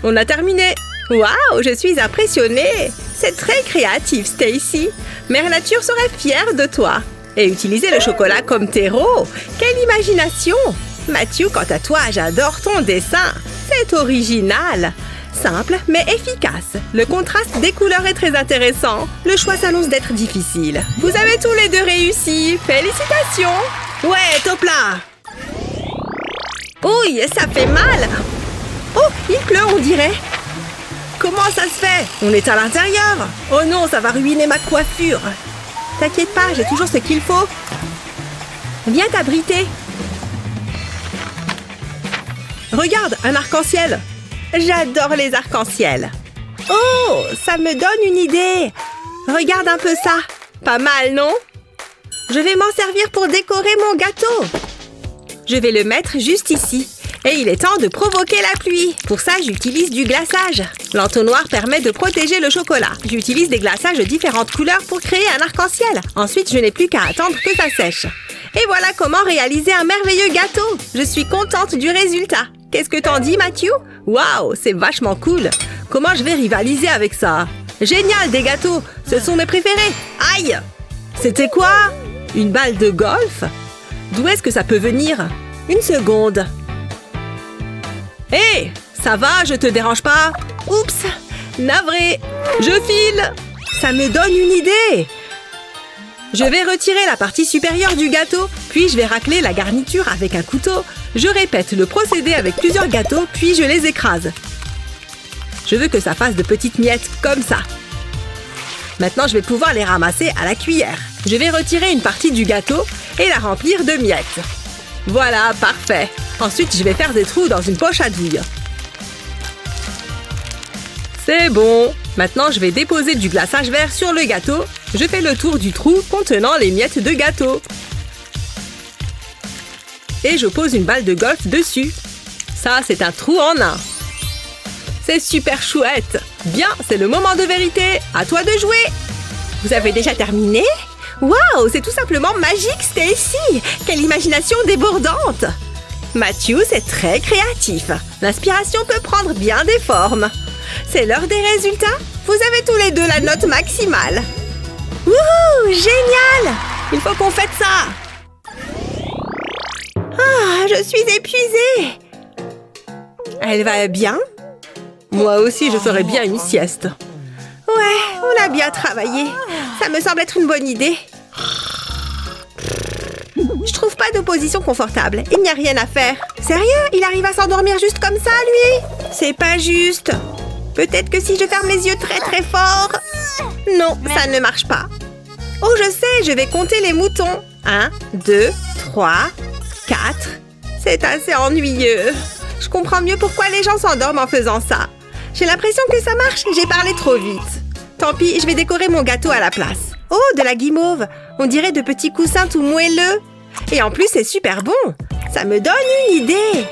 On a terminé. Waouh, je suis impressionnée. C'est très créatif, Stacy. Mère Nature serait fière de toi. Et utiliser le chocolat comme terreau. Quelle imagination! Matthew, quant à toi, j'adore ton dessin. C'est original. Simple, mais efficace. Le contraste des couleurs est très intéressant. Le choix s'annonce d'être difficile. Vous avez tous les deux réussi. Félicitations! Ouais, top là! Ouh, ça fait mal! Oh, il pleut, on dirait. Comment ça se fait? On est à l'intérieur. Oh non, ça va ruiner ma coiffure. T'inquiète pas, j'ai toujours ce qu'il faut. Viens t'abriter. Regarde, un arc-en-ciel. J'adore les arcs-en-ciel. Oh, ça me donne une idée. Regarde un peu ça. Pas mal, non? Je vais m'en servir pour décorer mon gâteau. Je vais le mettre juste ici. Et il est temps de provoquer la pluie. Pour ça, j'utilise du glaçage. L'entonnoir permet de protéger le chocolat. J'utilise des glaçages de différentes couleurs pour créer un arc-en-ciel. Ensuite, je n'ai plus qu'à attendre que ça sèche. Et voilà comment réaliser un merveilleux gâteau. Je suis contente du résultat. Qu'est-ce que t'en dis, Matthew? Waouh, c'est vachement cool. Comment je vais rivaliser avec ça? Génial, des gâteaux. Ce sont mes préférés. Aïe! C'était quoi? Une balle de golf? D'où est-ce que ça peut venir? Une seconde. Hé, ça va, je te dérange pas? Oups, navré, je file. Ça me donne une idée. Je vais retirer la partie supérieure du gâteau, puis je vais racler la garniture avec un couteau. Je répète le procédé avec plusieurs gâteaux, puis je les écrase. Je veux que ça fasse de petites miettes comme ça. Maintenant, je vais pouvoir les ramasser à la cuillère. Je vais retirer une partie du gâteau et la remplir de miettes. Voilà, parfait. Ensuite, je vais faire des trous dans une poche à douille. C'est bon. Maintenant, je vais déposer du glaçage vert sur le gâteau. Je fais le tour du trou contenant les miettes de gâteau. Et je pose une balle de golf dessus. Ça, c'est un trou en un. C'est super chouette. Bien, c'est le moment de vérité. À toi de jouer. Vous avez déjà terminé? Waouh, c'est tout simplement magique, Stacy! Quelle imagination débordante! Matthew, c'est très créatif. L'inspiration peut prendre bien des formes. C'est l'heure des résultats. Vous avez tous les deux la note maximale. Wouhou, génial! Il faut qu'on fête ça. Ah, je suis épuisée. Elle va bien? Moi aussi, je ferais bien une sieste. Ouais, on a bien travaillé. Ça me semble être une bonne idée. Je trouve pas de position confortable. Il n'y a rien à faire. Sérieux? Il arrive à s'endormir juste comme ça, lui? C'est pas juste. Peut-être que si je ferme les yeux très très fort... Non, ça ne marche pas. Oh, je sais, je vais compter les moutons. 1, 2, 3, 4... C'est assez ennuyeux. Je comprends mieux pourquoi les gens s'endorment en faisant ça. J'ai l'impression que ça marche. J'ai parlé trop vite. Tant pis, je vais décorer mon gâteau à la place. Oh, de la guimauve. On dirait de petits coussins tout moelleux. Et en plus, c'est super bon. Ça me donne une idée.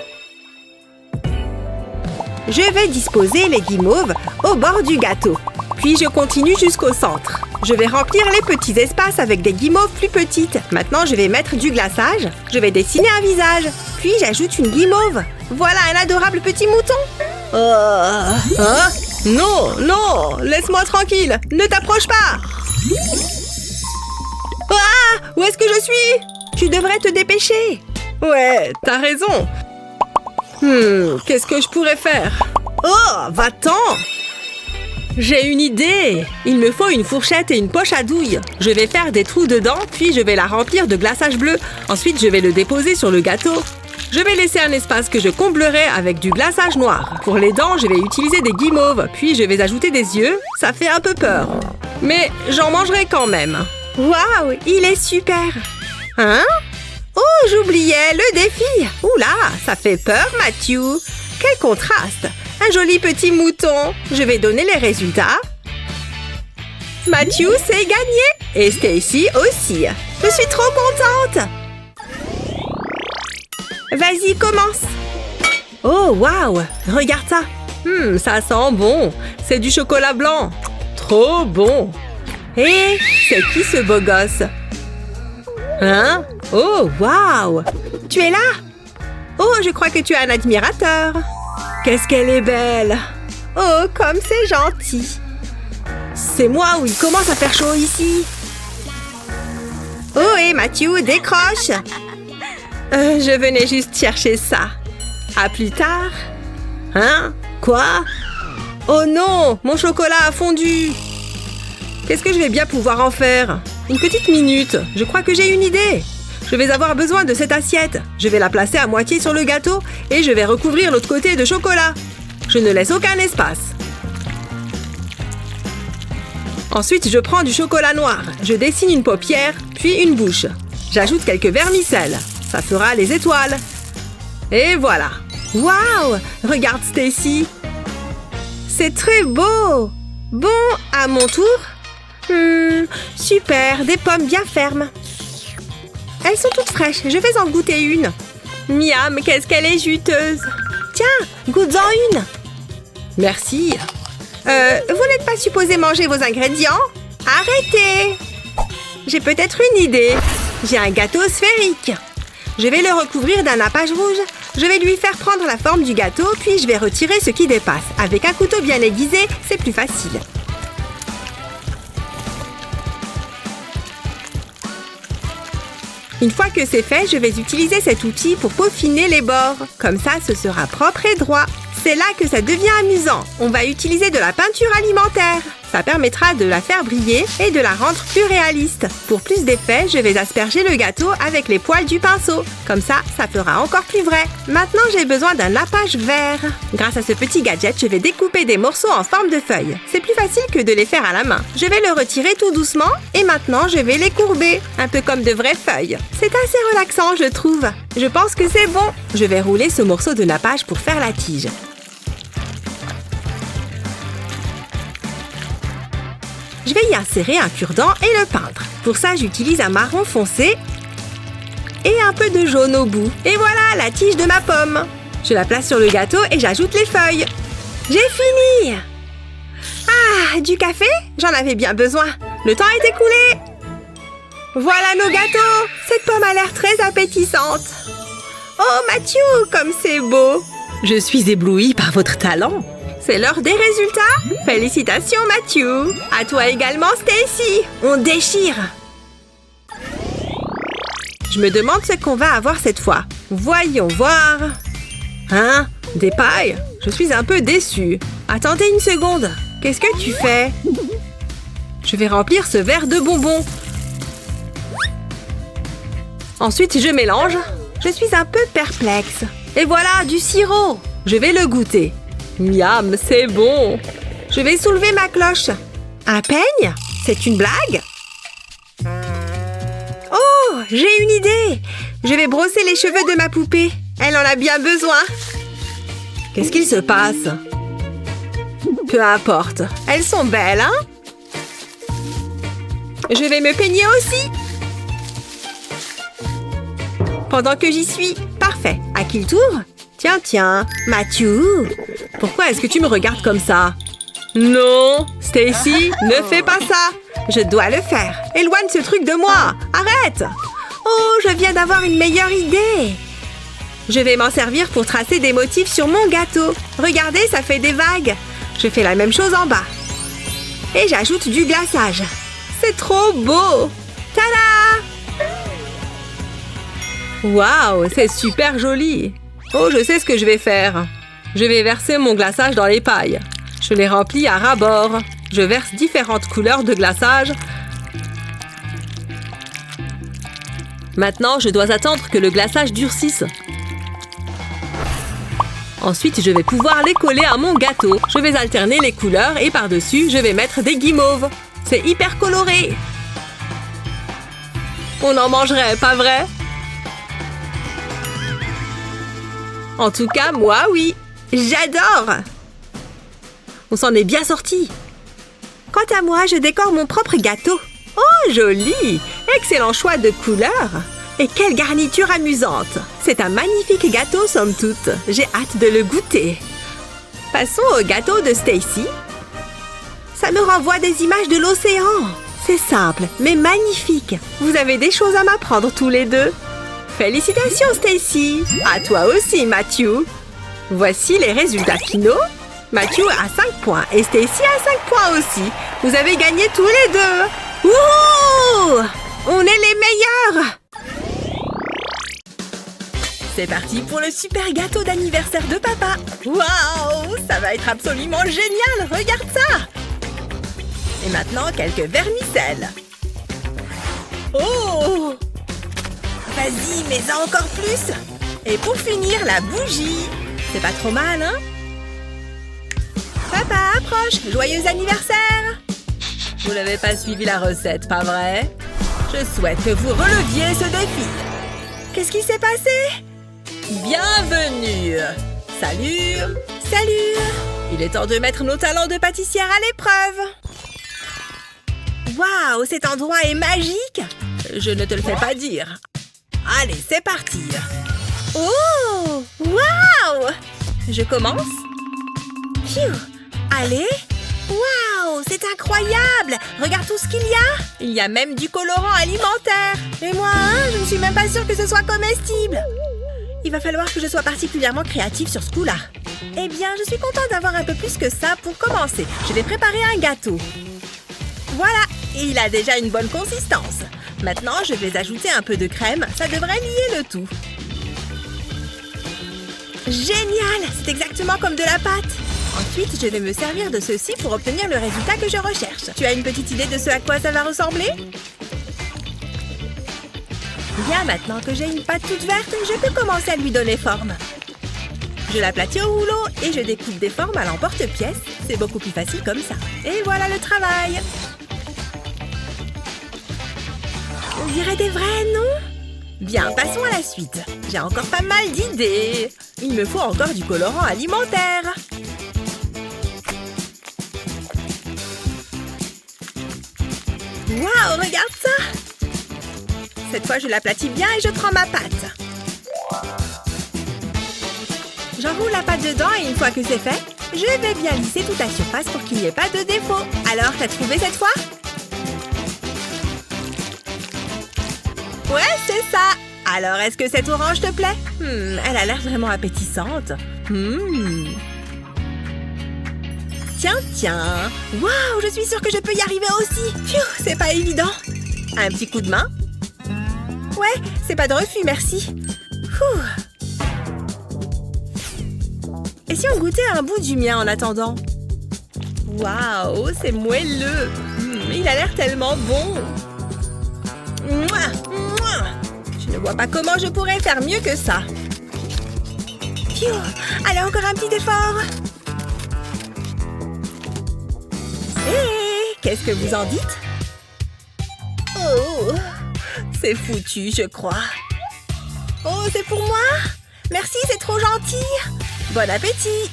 Je vais disposer les guimauves au bord du gâteau. Puis je continue jusqu'au centre. Je vais remplir les petits espaces avec des guimauves plus petites. Maintenant, je vais mettre du glaçage. Je vais dessiner un visage. Puis j'ajoute une guimauve. Voilà un adorable petit mouton. Hein? Non, non, laisse-moi tranquille. Ne t'approche pas. Ah, où est-ce que je suis? Tu devrais te dépêcher. Ouais, t'as raison. Qu'est-ce que je pourrais faire? Oh, va-t'en! J'ai une idée! Il me faut une fourchette et une poche à douille. Je vais faire des trous dedans, puis je vais la remplir de glaçage bleu. Ensuite, je vais le déposer sur le gâteau. Je vais laisser un espace que je comblerai avec du glaçage noir. Pour les dents, je vais utiliser des guimauves, puis je vais ajouter des yeux. Ça fait un peu peur. Mais j'en mangerai quand même. Waouh, il est super! Hein? Oh, j'oubliais le défi! Oula, ça fait peur, Matthew! Quel contraste! Un joli petit mouton! Je vais donner les résultats. Matthew, c'est gagné! Et Stacy aussi! Je suis trop contente! Vas-y, commence! Oh, waouh! Regarde ça! Ça sent bon! C'est du chocolat blanc! Trop bon! Et c'est qui ce beau gosse? Hein? Oh, waouh! Tu es là? Oh, je crois que tu as un admirateur. Qu'est-ce qu'elle est belle! Oh, comme c'est gentil! C'est moi où il commence à faire chaud ici. Oh, et Matthew, décroche. Je venais juste chercher ça. À plus tard. Hein? Quoi? Oh non, mon chocolat a fondu. Qu'est-ce que je vais bien pouvoir en faire? Une petite minute, je crois que j'ai une idée. Je vais avoir besoin de cette assiette. Je vais la placer à moitié sur le gâteau et je vais recouvrir l'autre côté de chocolat. Je ne laisse aucun espace. Ensuite, je prends du chocolat noir. Je dessine une paupière, puis une bouche. J'ajoute quelques vermicelles. Ça fera les étoiles. Et voilà. Waouh! Regarde Stacy. C'est très beau. Bon, à mon tour. Super, des pommes bien fermes. Elles sont toutes fraîches, je vais en goûter une. Miam, qu'est-ce qu'elle est juteuse. Tiens, goûte-en une. Merci. Vous n'êtes pas supposé manger vos ingrédients? Arrêtez. J'ai peut-être une idée. J'ai un gâteau sphérique. Je vais le recouvrir d'un nappage rouge. Je vais lui faire prendre la forme du gâteau, puis je vais retirer ce qui dépasse. Avec un couteau bien aiguisé, c'est plus facile. Une fois que c'est fait, je vais utiliser cet outil pour peaufiner les bords. Comme ça, ce sera propre et droit. C'est là que ça devient amusant. On va utiliser de la peinture alimentaire. Ça permettra de la faire briller et de la rendre plus réaliste. Pour plus d'effet, je vais asperger le gâteau avec les poils du pinceau. Comme ça, ça fera encore plus vrai. Maintenant, j'ai besoin d'un nappage vert. Grâce à ce petit gadget, je vais découper des morceaux en forme de feuilles. C'est plus facile que de les faire à la main. Je vais le retirer tout doucement et maintenant, je vais les courber. Un peu comme de vraies feuilles. C'est assez relaxant, je trouve. Je pense que c'est bon. Je vais rouler ce morceau de nappage pour faire la tige. Je vais y insérer un cure-dent et le peindre. Pour ça, j'utilise un marron foncé et un peu de jaune au bout. Et voilà, la tige de ma pomme. Je la place sur le gâteau et j'ajoute les feuilles. J'ai fini! Ah, du café? J'en avais bien besoin. Le temps est écoulé. Voilà nos gâteaux. Cette pomme a l'air très appétissante. Oh, Matthew, comme c'est beau. Je suis éblouie par votre talent. C'est l'heure des résultats. Félicitations, Matthew. À toi également, Stacy. On déchire. Je me demande ce qu'on va avoir cette fois. Voyons voir. Hein? Des pailles? Je suis un peu déçue. Attendez une seconde. Qu'est-ce que tu fais? Je vais remplir ce verre de bonbons. Ensuite, je mélange. Je suis un peu perplexe. Et voilà, du sirop. Je vais le goûter. Miam, c'est bon. Je vais soulever ma cloche. Un peigne? C'est une blague? Oh, j'ai une idée. Je vais brosser les cheveux de ma poupée. Elle en a bien besoin. Qu'est-ce qu'il se passe? Peu importe. Elles sont belles, hein? Je vais me peigner aussi. Pendant que j'y suis. Parfait. À qui le tour? Tiens, Matthew. Pourquoi est-ce que tu me regardes comme ça? Non, Stacy, ne fais pas ça. Je dois le faire. Éloigne ce truc de moi. Arrête. Oh, je viens d'avoir une meilleure idée. Je vais m'en servir pour tracer des motifs sur mon gâteau. Regardez, ça fait des vagues. Je fais la même chose en bas. Et j'ajoute du glaçage. C'est trop beau. Tada! Waouh, c'est super joli. Oh, je sais ce que je vais faire. Je vais verser mon glaçage dans les pailles. Je les remplis à ras-bord. Je verse différentes couleurs de glaçage. Maintenant, je dois attendre que le glaçage durcisse. Ensuite, je vais pouvoir les coller à mon gâteau. Je vais alterner les couleurs et par-dessus, je vais mettre des guimauves. C'est hyper coloré. On en mangerait, pas vrai? En tout cas, moi, oui. J'adore! On s'en est bien sorti. Quant à moi, je décore mon propre gâteau. Oh, joli! Excellent choix de couleurs. Et quelle garniture amusante! C'est un magnifique gâteau, somme toute. J'ai hâte de le goûter. Passons au gâteau de Stacy. Ça me renvoie des images de l'océan. C'est simple, mais magnifique. Vous avez des choses à m'apprendre tous les deux. Félicitations, Stacy! À toi aussi, Matthew! Voici les résultats finaux. Matthew a 5 points et Stacy a 5 points aussi. Vous avez gagné tous les deux. Wouhou! On est les meilleurs! C'est parti pour le super gâteau d'anniversaire de papa. Waouh! Ça va être absolument génial! Regarde ça! Et maintenant, quelques vermicelles. Oh! Vas-y, mets-en encore plus! Et pour finir, la bougie. C'est pas trop mal, hein? Papa, approche! Joyeux anniversaire! Vous n'avez pas suivi la recette, pas vrai? Je souhaite que vous releviez ce défi. Qu'est-ce qui s'est passé? Bienvenue! Salut! Salut! Il est temps de mettre nos talents de pâtissière à l'épreuve. Waouh, cet endroit est magique! Je ne te le fais pas dire. Allez, c'est parti! Oh! Waouh! Je commence? Phew! Allez! Waouh! C'est incroyable! Regarde tout ce qu'il y a! Il y a même du colorant alimentaire! Et moi, je ne suis même pas sûre que ce soit comestible! Il va falloir que je sois particulièrement créative sur ce coup-là. Eh bien, je suis contente d'avoir un peu plus que ça pour commencer. Je vais préparer un gâteau. Voilà! Et il a déjà une bonne consistance. Maintenant, je vais ajouter un peu de crème. Ça devrait lier le tout. Génial! C'est exactement comme de la pâte. Ensuite, je vais me servir de ceci pour obtenir le résultat que je recherche. Tu as une petite idée de ce à quoi ça va ressembler? Bien, maintenant que j'ai une pâte toute verte, je peux commencer à lui donner forme. Je l'aplatis au rouleau et je découpe des formes à l'emporte-pièce. C'est beaucoup plus facile comme ça. Et voilà le travail. On dirait des vrais, non? Bien, passons à la suite. J'ai encore pas mal d'idées. Il me faut encore du colorant alimentaire. Waouh, regarde ça! Cette fois, je l'aplatis bien et je prends ma pâte. J'enroule la pâte dedans et une fois que c'est fait, je vais bien lisser toute la surface pour qu'il n'y ait pas de défaut. Alors, t'as trouvé cette fois? Ouais, c'est ça! Alors, est-ce que cette orange te plaît? Elle a l'air vraiment appétissante. Tiens. Waouh, je suis sûre que je peux y arriver aussi. Pfiou, c'est pas évident. Un petit coup de main? Ouais, c'est pas de refus, merci. Et si on goûtait un bout du mien en attendant? Waouh, c'est moelleux. Il a l'air tellement bon. Je ne vois pas comment je pourrais faire mieux que ça. Pfiou, allez, encore un petit effort. Hé, qu'est-ce que vous en dites? Oh, c'est foutu, je crois. Oh, c'est pour moi? Merci, c'est trop gentil. Bon appétit.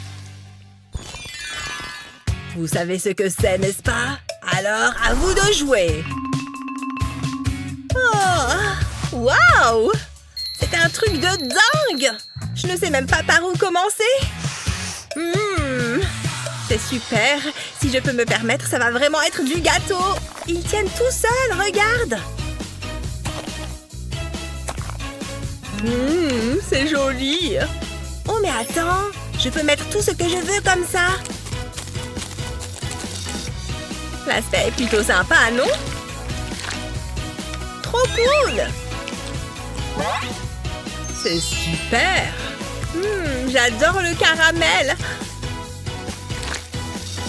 Vous savez ce que c'est, n'est-ce pas? Alors, à vous de jouer. Oh, waouh! C'est un truc de dingue! Je ne sais même pas par où commencer. C'est super. Si je peux me permettre, ça va vraiment être du gâteau. Ils tiennent tout seuls, regarde. C'est joli. Oh, mais attends. Je peux mettre tout ce que je veux comme ça. L'aspect est plutôt sympa, non? Trop cool! C'est super! J'adore le caramel!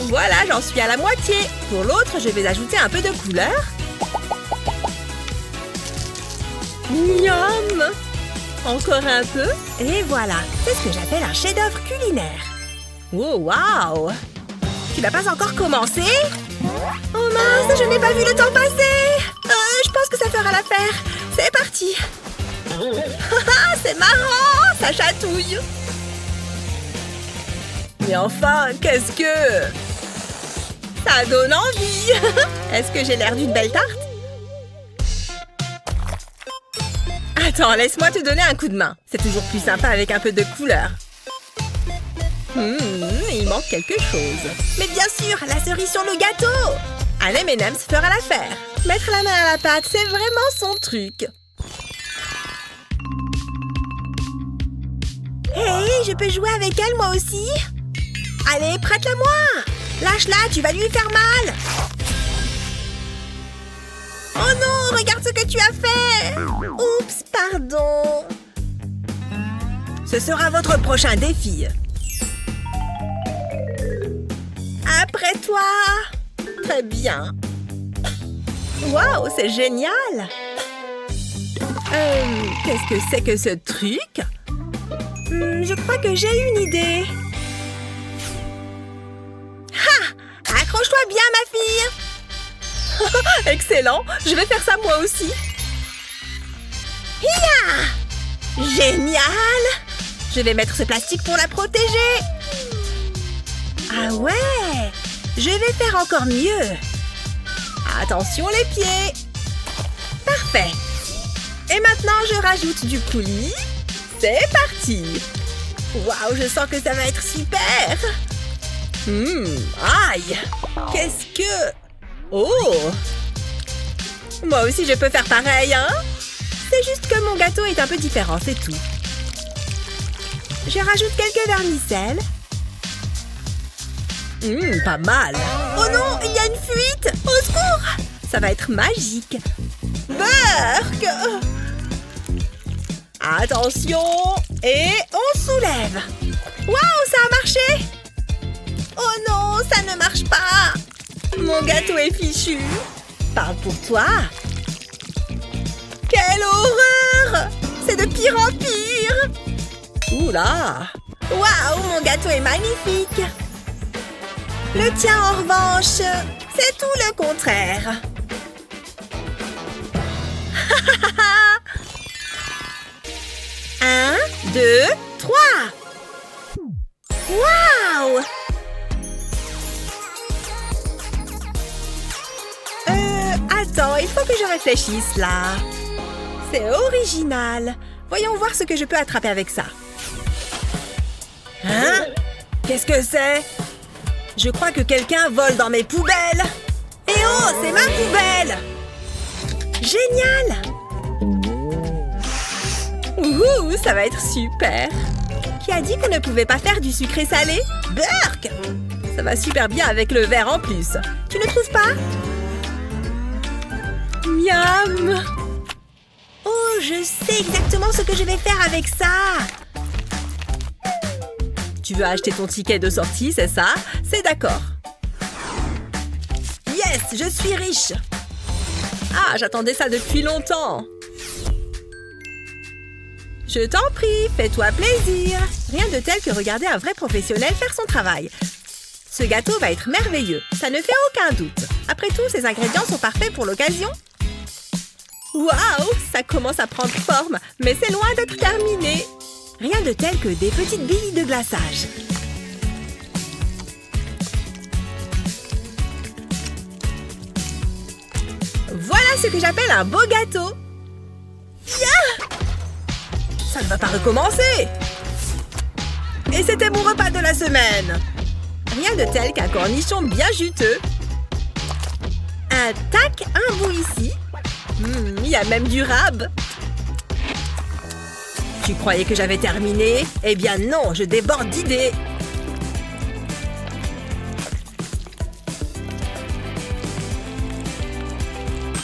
Voilà, j'en suis à la moitié. Pour l'autre, je vais ajouter un peu de couleur. Miam! Encore un peu. Et voilà, c'est ce que j'appelle un chef-d'œuvre culinaire. Oh, waouh! Tu n'as pas encore commencé? Oh mince, je n'ai pas vu le temps passer. Je pense que ça fera l'affaire. C'est parti. C'est marrant, ça chatouille. Mais enfin, qu'est-ce que... Ça donne envie. Est-ce que j'ai l'air d'une belle tarte? Attends, laisse-moi te donner un coup de main. C'est toujours plus sympa avec un peu de couleur. Il manque quelque chose. Mais bien sûr, la cerise sur le gâteau. Un M&M's fera l'affaire. Mettre la main à la pâte, c'est vraiment son truc. Hey, je peux jouer avec elle moi aussi? Allez, prête-la-moi! Lâche-la, tu vas lui faire mal! Oh non, regarde ce que tu as fait! Oups, pardon! Ce sera votre prochain défi. Après toi! Très bien. Waouh, c'est génial! Qu'est-ce que c'est que ce truc? Je crois que j'ai une idée. Ha! Accroche-toi bien, ma fille! Excellent! Je vais faire ça moi aussi. Hiya! Génial! Je vais mettre ce plastique pour la protéger. Ah ouais! Je vais faire encore mieux. Attention les pieds. Parfait. Et maintenant, je rajoute du coulis. C'est parti. Waouh, je sens que ça va être super. Aïe. Qu'est-ce que... Oh. Moi aussi, je peux faire pareil, hein? C'est juste que mon gâteau est un peu différent, c'est tout. Je rajoute quelques vermicelles. Pas mal. Oh non, il y a une fuite. Au secours. Ça va être magique. Burk. Attention. Et on soulève. Waouh, ça a marché. Oh non, ça ne marche pas. Mon gâteau est fichu. Parle pour toi. Quelle horreur. C'est de pire en pire. Oula. Waouh, mon gâteau est magnifique. Le tien, en revanche, c'est tout le contraire. 1, 2, 3. Waouh! Attends, il faut que je réfléchisse là. C'est original. Voyons voir ce que je peux attraper avec ça. Hein? Qu'est-ce que c'est? Je crois que quelqu'un vole dans mes poubelles. Eh oh, c'est ma poubelle! Génial! Ouh, ça va être super! Qui a dit qu'on ne pouvait pas faire du sucré salé? Burk! Ça va super bien avec le verre en plus. Tu ne trouves pas? Miam! Oh, je sais exactement ce que je vais faire avec ça! Tu veux acheter ton ticket de sortie, c'est ça? C'est d'accord. Yes, je suis riche! Ah, j'attendais ça depuis longtemps! Je t'en prie, fais-toi plaisir! Rien de tel que regarder un vrai professionnel faire son travail. Ce gâteau va être merveilleux, ça ne fait aucun doute. Après tout, ces ingrédients sont parfaits pour l'occasion. Waouh, ça commence à prendre forme, mais c'est loin d'être terminé. Rien de tel que des petites billes de glaçage. Voilà ce que j'appelle un beau gâteau. Yeah! Ça ne va pas recommencer. Et c'était mon repas de la semaine. Rien de tel qu'un cornichon bien juteux. Un tac, un bout ici. Il y a même du rab. Tu croyais que j'avais terminé? Eh bien non, je déborde d'idées.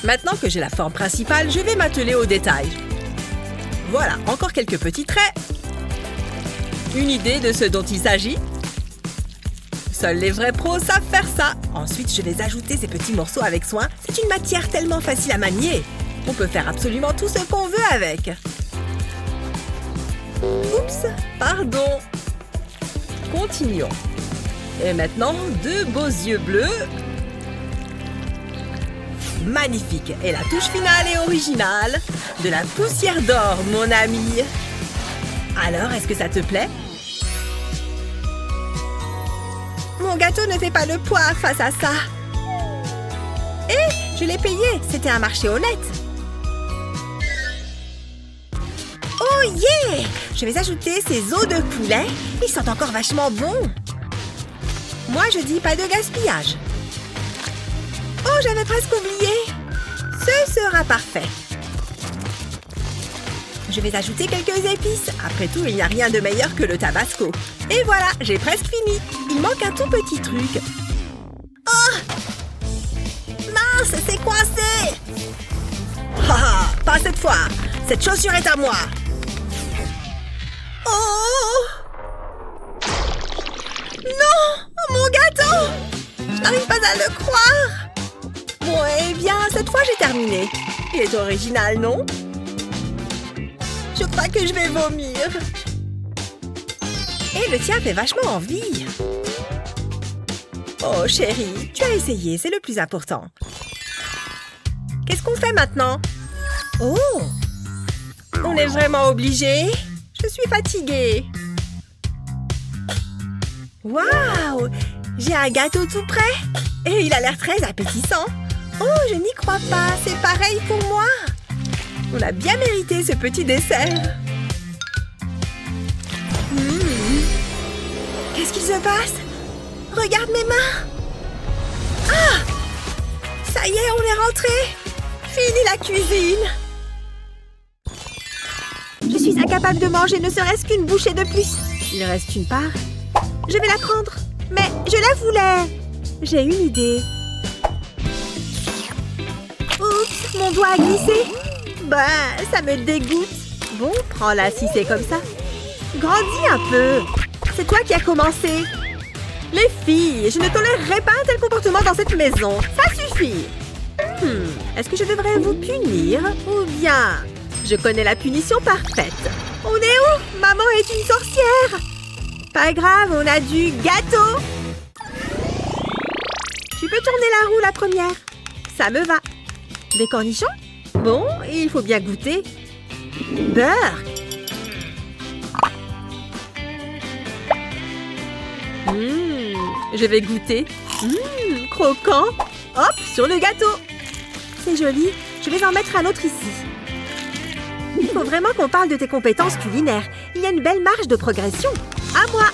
Maintenant que j'ai la forme principale, je vais m'atteler aux détails. Voilà, encore quelques petits traits. Une idée de ce dont il s'agit? Seuls les vrais pros savent faire ça. Ensuite, je vais ajouter ces petits morceaux avec soin. C'est une matière tellement facile à manier. On peut faire absolument tout ce qu'on veut avec. Oups, pardon. Continuons. Et maintenant, deux beaux yeux bleus. Magnifique. Et la touche finale est originale. De la poussière d'or, mon ami. Alors, est-ce que ça te plaît? Mon gâteau ne fait pas le poids face à ça. Et je l'ai payé. C'était un marché honnête. Oh yeah! Je vais ajouter ces os de poulet. Ils sont encore vachement bons. Moi, je dis pas de gaspillage. Oh, j'avais presque oublié. Ce sera parfait. Je vais ajouter quelques épices. Après tout, il n'y a rien de meilleur que le tabasco. Et voilà, j'ai presque fini. Il manque un tout petit truc. Oh! Mince, c'est coincé! Haha, pas cette fois. Cette chaussure est à moi. Oh! Non! Mon gâteau! Je n'arrive pas à le croire. Bon, eh bien, cette fois, j'ai terminé. Il est original, non? Je crois que je vais vomir. Et le tien fait vachement envie. Oh, chérie, tu as essayé, c'est le plus important. Qu'est-ce qu'on fait maintenant? Oh! On est vraiment obligé? Je suis fatiguée. Waouh! J'ai un gâteau tout prêt. Et il a l'air très appétissant. Oh, je n'y crois pas, c'est pareil pour moi. On a bien mérité ce petit dessert. Qu'est-ce qu'il se passe? Regarde mes mains. Ah! Ça y est, on est rentré. Fini la cuisine. Je suis incapable de manger ne serait-ce qu'une bouchée de plus. Il reste une part. Je vais la prendre. Mais je la voulais. J'ai une idée. Oups, mon doigt a glissé. Bah, ça me dégoûte. Bon, prends-la si c'est comme ça. Grandis un peu. C'est toi qui as commencé. Les filles, je ne tolérerai pas un tel comportement dans cette maison. Ça suffit. Est-ce que je devrais vous punir? Ou bien, je connais la punition parfaite. On est où? Maman est une sorcière. Pas grave, on a du gâteau. Tu peux tourner la roue la première. Ça me va. Des cornichons? Bon, il faut bien goûter. Beurre. Je vais goûter. Croquant. Hop, sur le gâteau. C'est joli. Je vais en mettre un autre ici. Il faut vraiment qu'on parle de tes compétences culinaires. Il y a une belle marge de progression. À moi.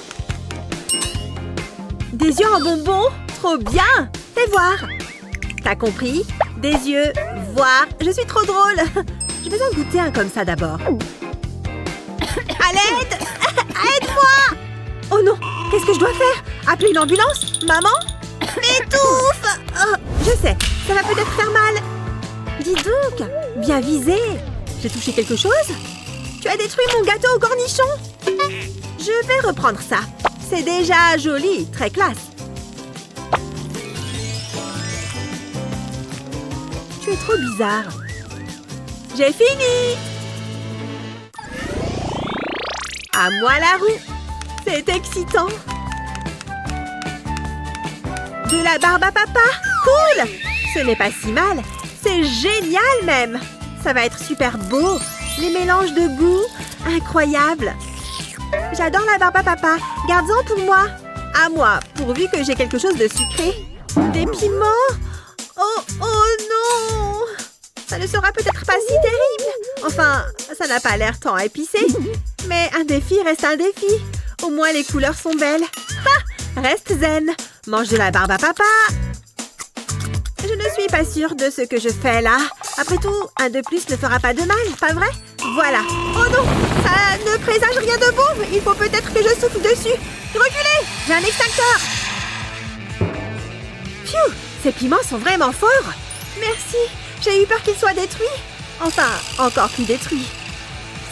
Des yeux en bonbons? Trop bien. Fais voir. T'as compris? Des yeux, voir. Je suis trop drôle. Je vais en goûter un comme ça d'abord. À l'aide! Aide-moi! Oh non! Qu'est-ce que je dois faire? Appeler une ambulance? Maman? M'étouffe! Oh, je sais, ça va peut-être faire mal. Dis donc, bien visé. J'ai touché quelque chose? Tu as détruit mon gâteau au cornichon? Je vais reprendre ça. C'est déjà joli, très classe. Tu es trop bizarre. J'ai fini! À moi la roue. C'est excitant. De la barbe à papa. Cool! Ce n'est pas si mal. C'est génial même. Ça va être super beau. Les mélanges de goût. Incroyable. J'adore la barbe à papa. Garde-en pour moi. À moi, pourvu que j'ai quelque chose de sucré. Des piments. Oh non! Ça ne sera peut-être pas si terrible. Enfin, ça n'a pas l'air tant épicé. Mais un défi reste un défi. Au moins, les couleurs sont belles. Ah! Reste zen. Mange de la barbe à papa. Je ne suis pas sûre de ce que je fais là. Après tout, un de plus ne fera pas de mal, pas vrai? Voilà. Oh non! Ça ne présage rien de bon. Il faut peut-être que je souffle dessus. Reculez! J'ai un extincteur. Phew! Ces piments sont vraiment forts. Merci. J'ai eu peur qu'ils soient détruits. Enfin, encore plus détruits.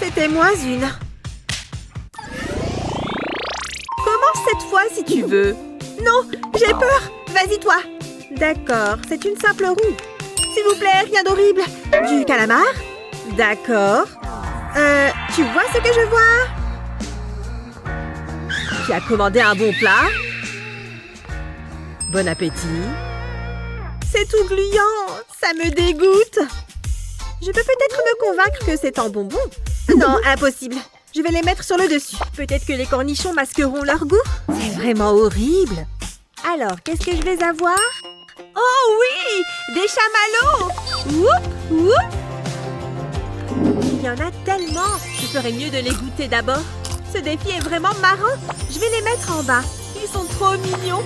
C'était moins une. Commence cette fois si tu veux. Non, j'ai peur. Vas-y toi. D'accord, c'est une simple roue. S'il vous plaît, rien d'horrible. Du calamar? D'accord. Tu vois ce que je vois? Tu as commandé un bon plat? Bon appétit. C'est tout gluant. Ça me dégoûte. Je peux peut-être me convaincre que c'est en bonbons. Non, impossible. Je vais les mettre sur le dessus. Peut-être que les cornichons masqueront leur goût. C'est vraiment horrible. Alors, qu'est-ce que je vais avoir? Oh oui! Des chamallows! Whoop! Whoop! Il y en a tellement! Je ferais mieux de les goûter d'abord. Ce défi est vraiment marrant. Je vais les mettre en bas. Ils sont trop mignons.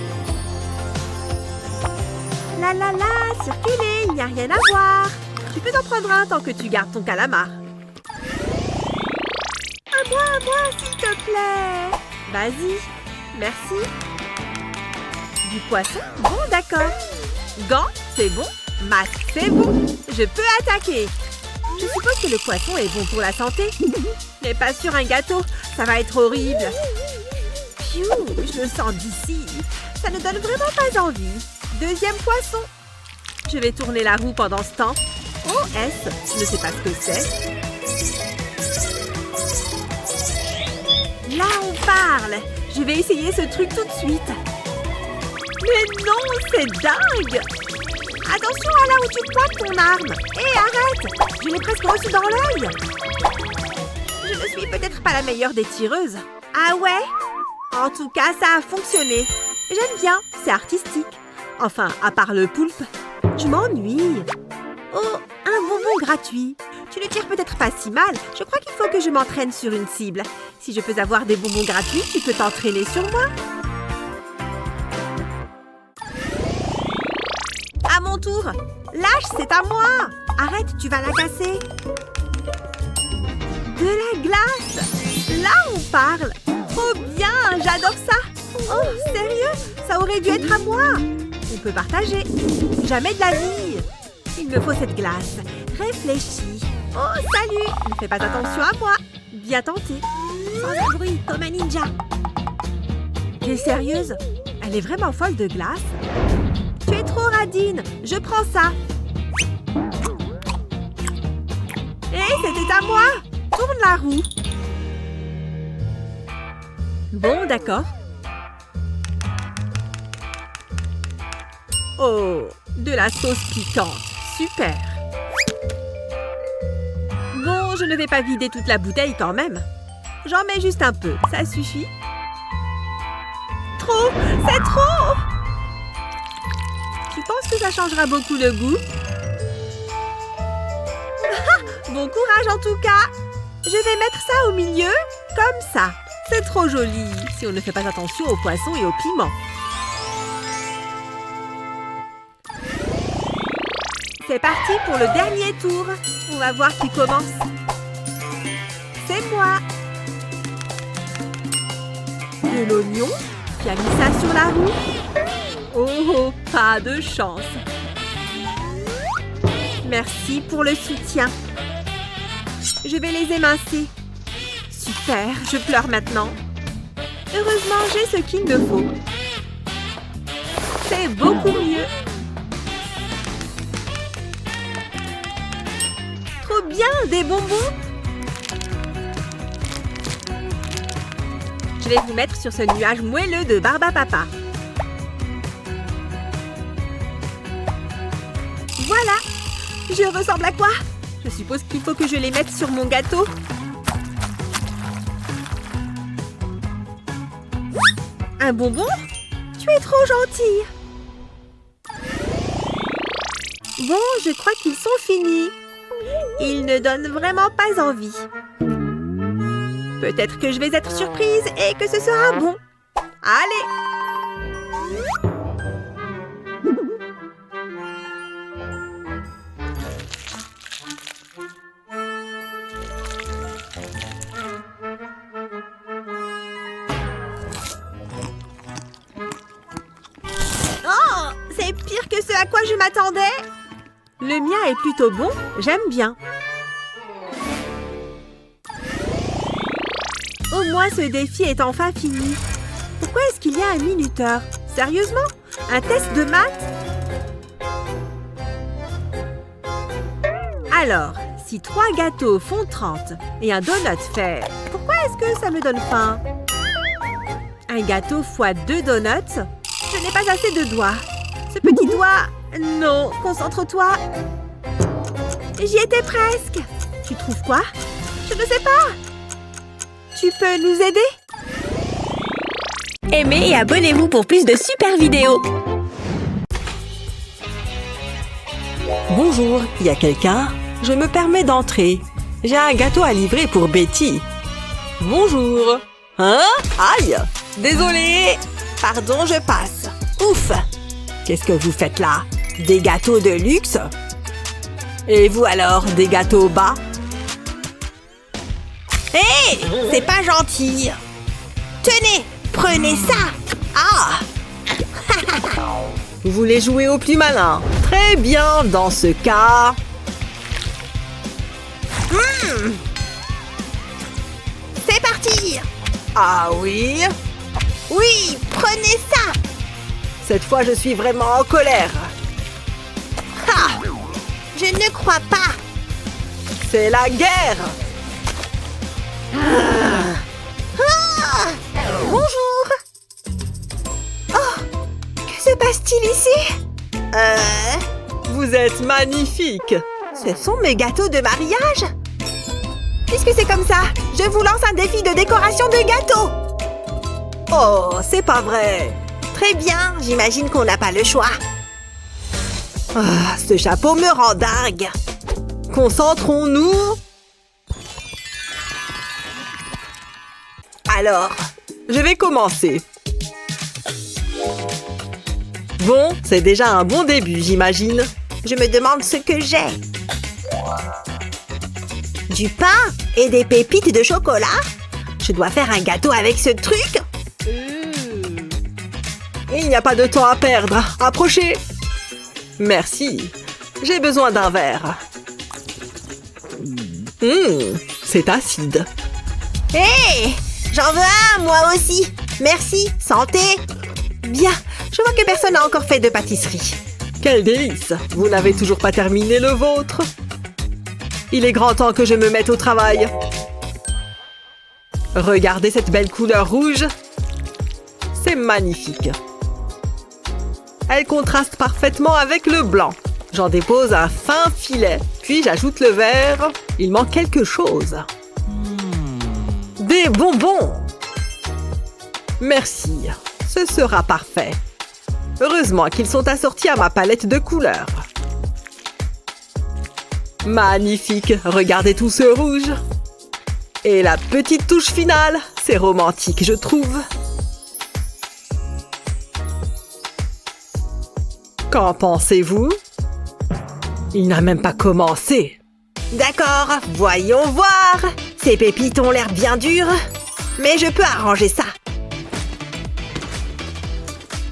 La la la, circulez, il n'y a rien à voir. Tu peux en prendre un tant que tu gardes ton calamar. à moi, s'il te plaît. Vas-y. Merci. Du poisson? Bon, d'accord. Gants, c'est bon. Masque, c'est bon. Je peux attaquer. Je suppose que le poisson est bon pour la santé. Mais pas sur un gâteau. Ça va être horrible. Pfiou, je le sens d'ici. Ça ne donne vraiment pas envie. Deuxième poisson. Je vais tourner la roue pendant ce temps. OS, je ne sais pas ce que c'est. Là, on parle. Je vais essayer ce truc tout de suite. Mais non, c'est dingue! Attention à là où tu pointes ton arme. Hé, arrête! Je l'ai presque reçu dans l'œil. Je ne suis peut-être pas la meilleure des tireuses. Ah ouais? En tout cas, ça a fonctionné. J'aime bien, c'est artistique. Enfin, à part le poulpe. Je m'ennuie. Oh, un bonbon gratuit. Tu ne tires peut-être pas si mal. Je crois qu'il faut que je m'entraîne sur une cible. Si je peux avoir des bonbons gratuits, tu peux t'entraîner sur moi. À mon tour. Lâche, c'est à moi. Arrête, tu vas la casser. De la glace. Là, on parle. Trop bien, j'adore ça. Oh, sérieux? Ça aurait dû être à moi. On peut partager. Jamais de la vie. Il me faut cette glace. Réfléchis. Oh, salut. Ne fais pas attention à moi. Bien tenté. Sans un bruit, comme un ninja. T'es sérieuse? Elle est vraiment folle de glace. Tu es trop radine. Je prends ça. Hé, c'était à moi. Tourne la roue. Bon, d'accord. Oh, de la sauce piquante. Super. Bon, je ne vais pas vider toute la bouteille quand même. J'en mets juste un peu. Ça suffit. Trop! C'est trop! Tu penses que ça changera beaucoup le goût? Bon courage en tout cas! Je vais mettre ça au milieu, comme ça. C'est trop joli, si on ne fait pas attention aux poissons et aux piments. C'est parti pour le dernier tour. On va voir qui commence. C'est moi. De l'oignon? Tu as mis ça sur la roue? Oh, pas de chance. Merci pour le soutien. Je vais les émincer. Super, je pleure maintenant. Heureusement, j'ai ce qu'il me faut. C'est beaucoup mieux. Trop bien, des bonbons. Je vais vous mettre sur ce nuage moelleux de barbe à papa. Voilà. Je ressemble à quoi? Je suppose qu'il faut que je les mette sur mon gâteau. Un bonbon? Tu es trop gentille. Bon, je crois qu'ils sont finis. Ils ne donnent vraiment pas envie. Peut-être que je vais être surprise et que ce sera bon. Allez! Oh! C'est pire que ce à quoi je m'attendais! Le mien est plutôt bon, j'aime bien. Au moins, ce défi est enfin fini. Pourquoi est-ce qu'il y a un minuteur? Sérieusement? Un test de maths? Alors, si 3 gâteaux font 30 et un donut fait... Pourquoi est-ce que ça me donne faim? Un gâteau fois 2 donuts? Je n'ai pas assez de doigts. Ce petit doigt... Non, concentre-toi. J'y étais presque. Tu trouves quoi? Je ne sais pas. Tu peux nous aider? Aimez et abonnez-vous pour plus de super vidéos. Bonjour, y a quelqu'un? Je me permets d'entrer. J'ai un gâteau à livrer pour Betty. Bonjour. Hein? Aïe! Désolée. Pardon, je passe. Ouf! Qu'est-ce que vous faites là? Des gâteaux de luxe? Et vous alors, des gâteaux bas? Hé, c'est pas gentil. Tenez, prenez ça. Ah. Vous voulez jouer au plus malin? Très bien, dans ce cas... C'est parti. Ah oui? Oui, prenez ça. Cette fois, je suis vraiment en colère. Ah, je ne crois pas. C'est la guerre! Ah, bonjour. Oh, que se passe-t-il ici? Vous êtes magnifique! Ce sont mes gâteaux de mariage? Puisque c'est comme ça, je vous lance un défi de décoration de gâteaux. Oh, c'est pas vrai! Très bien, j'imagine qu'on n'a pas le choix. Ah, ce chapeau me rend dingue! Concentrons-nous! Alors, je vais commencer. Bon, c'est déjà un bon début, j'imagine. Je me demande ce que j'ai. Du pain et des pépites de chocolat? Je dois faire un gâteau avec ce truc? Il n'y a pas de temps à perdre. Approchez! Merci. J'ai besoin d'un verre. C'est acide. Hé! J'en veux un, moi aussi. Merci, santé. Bien, je vois que personne n'a encore fait de pâtisserie. Quel délice! Vous n'avez toujours pas terminé le vôtre. Il est grand temps que je me mette au travail. Regardez cette belle couleur rouge. C'est magnifique. Elle contraste parfaitement avec le blanc. J'en dépose un fin filet, puis j'ajoute le vert. Il manque quelque chose. Des bonbons! Merci, ce sera parfait. Heureusement qu'ils sont assortis à ma palette de couleurs. Magnifique, regardez tout ce rouge. Et la petite touche finale, c'est romantique, je trouve. Qu'en pensez-vous? Il n'a même pas commencé. D'accord, voyons voir. Ces pépites ont l'air bien dures, mais je peux arranger ça.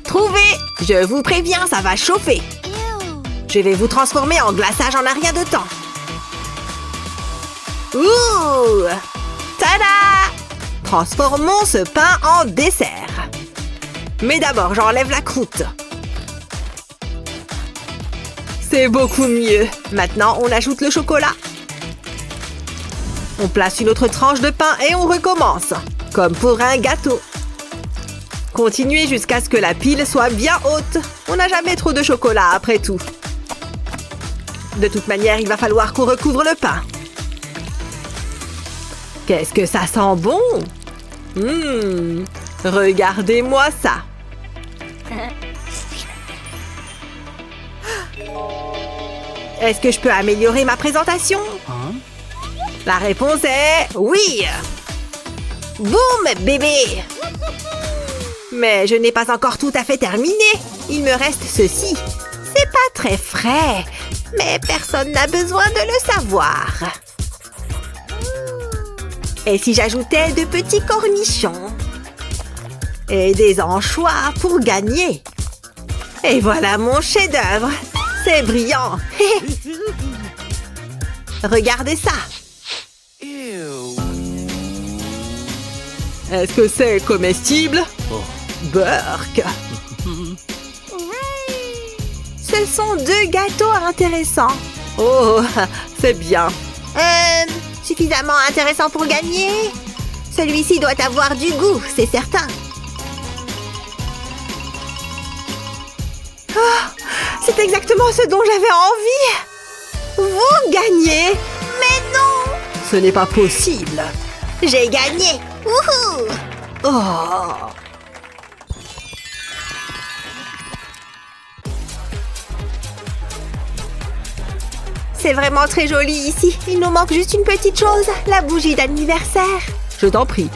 Trouvez! Je vous préviens, ça va chauffer. Je vais vous transformer en glaçage en un rien de temps. Ouh! Tada! Transformons ce pain en dessert. Mais d'abord, j'enlève la croûte. C'est beaucoup mieux. Maintenant, on ajoute le chocolat. On place une autre tranche de pain et on recommence. Comme pour un gâteau. Continuez jusqu'à ce que la pile soit bien haute. On n'a jamais trop de chocolat après tout. De toute manière, il va falloir qu'on recouvre le pain. Qu'est-ce que ça sent bon? Regardez-moi ça. Est-ce que je peux améliorer ma présentation? La réponse est oui! Boum, bébé! Mais je n'ai pas encore tout à fait terminé. Il me reste ceci. C'est pas très frais, mais personne n'a besoin de le savoir. Et si j'ajoutais de petits cornichons? Et des anchois pour gagner? Et voilà mon chef-d'œuvre. C'est brillant. Regardez ça. Est-ce que c'est comestible? Burk! Ce sont deux gâteaux intéressants. Oh, c'est bien. Suffisamment intéressant pour gagner? Celui-ci doit avoir du goût, c'est certain. Oh, c'est exactement ce dont j'avais envie. Vous gagnez? Mais non! Ce n'est pas possible. J'ai gagné! Wouhou! Oh! C'est vraiment très joli ici. Il nous manque juste une petite chose, la bougie d'anniversaire. Je t'en prie.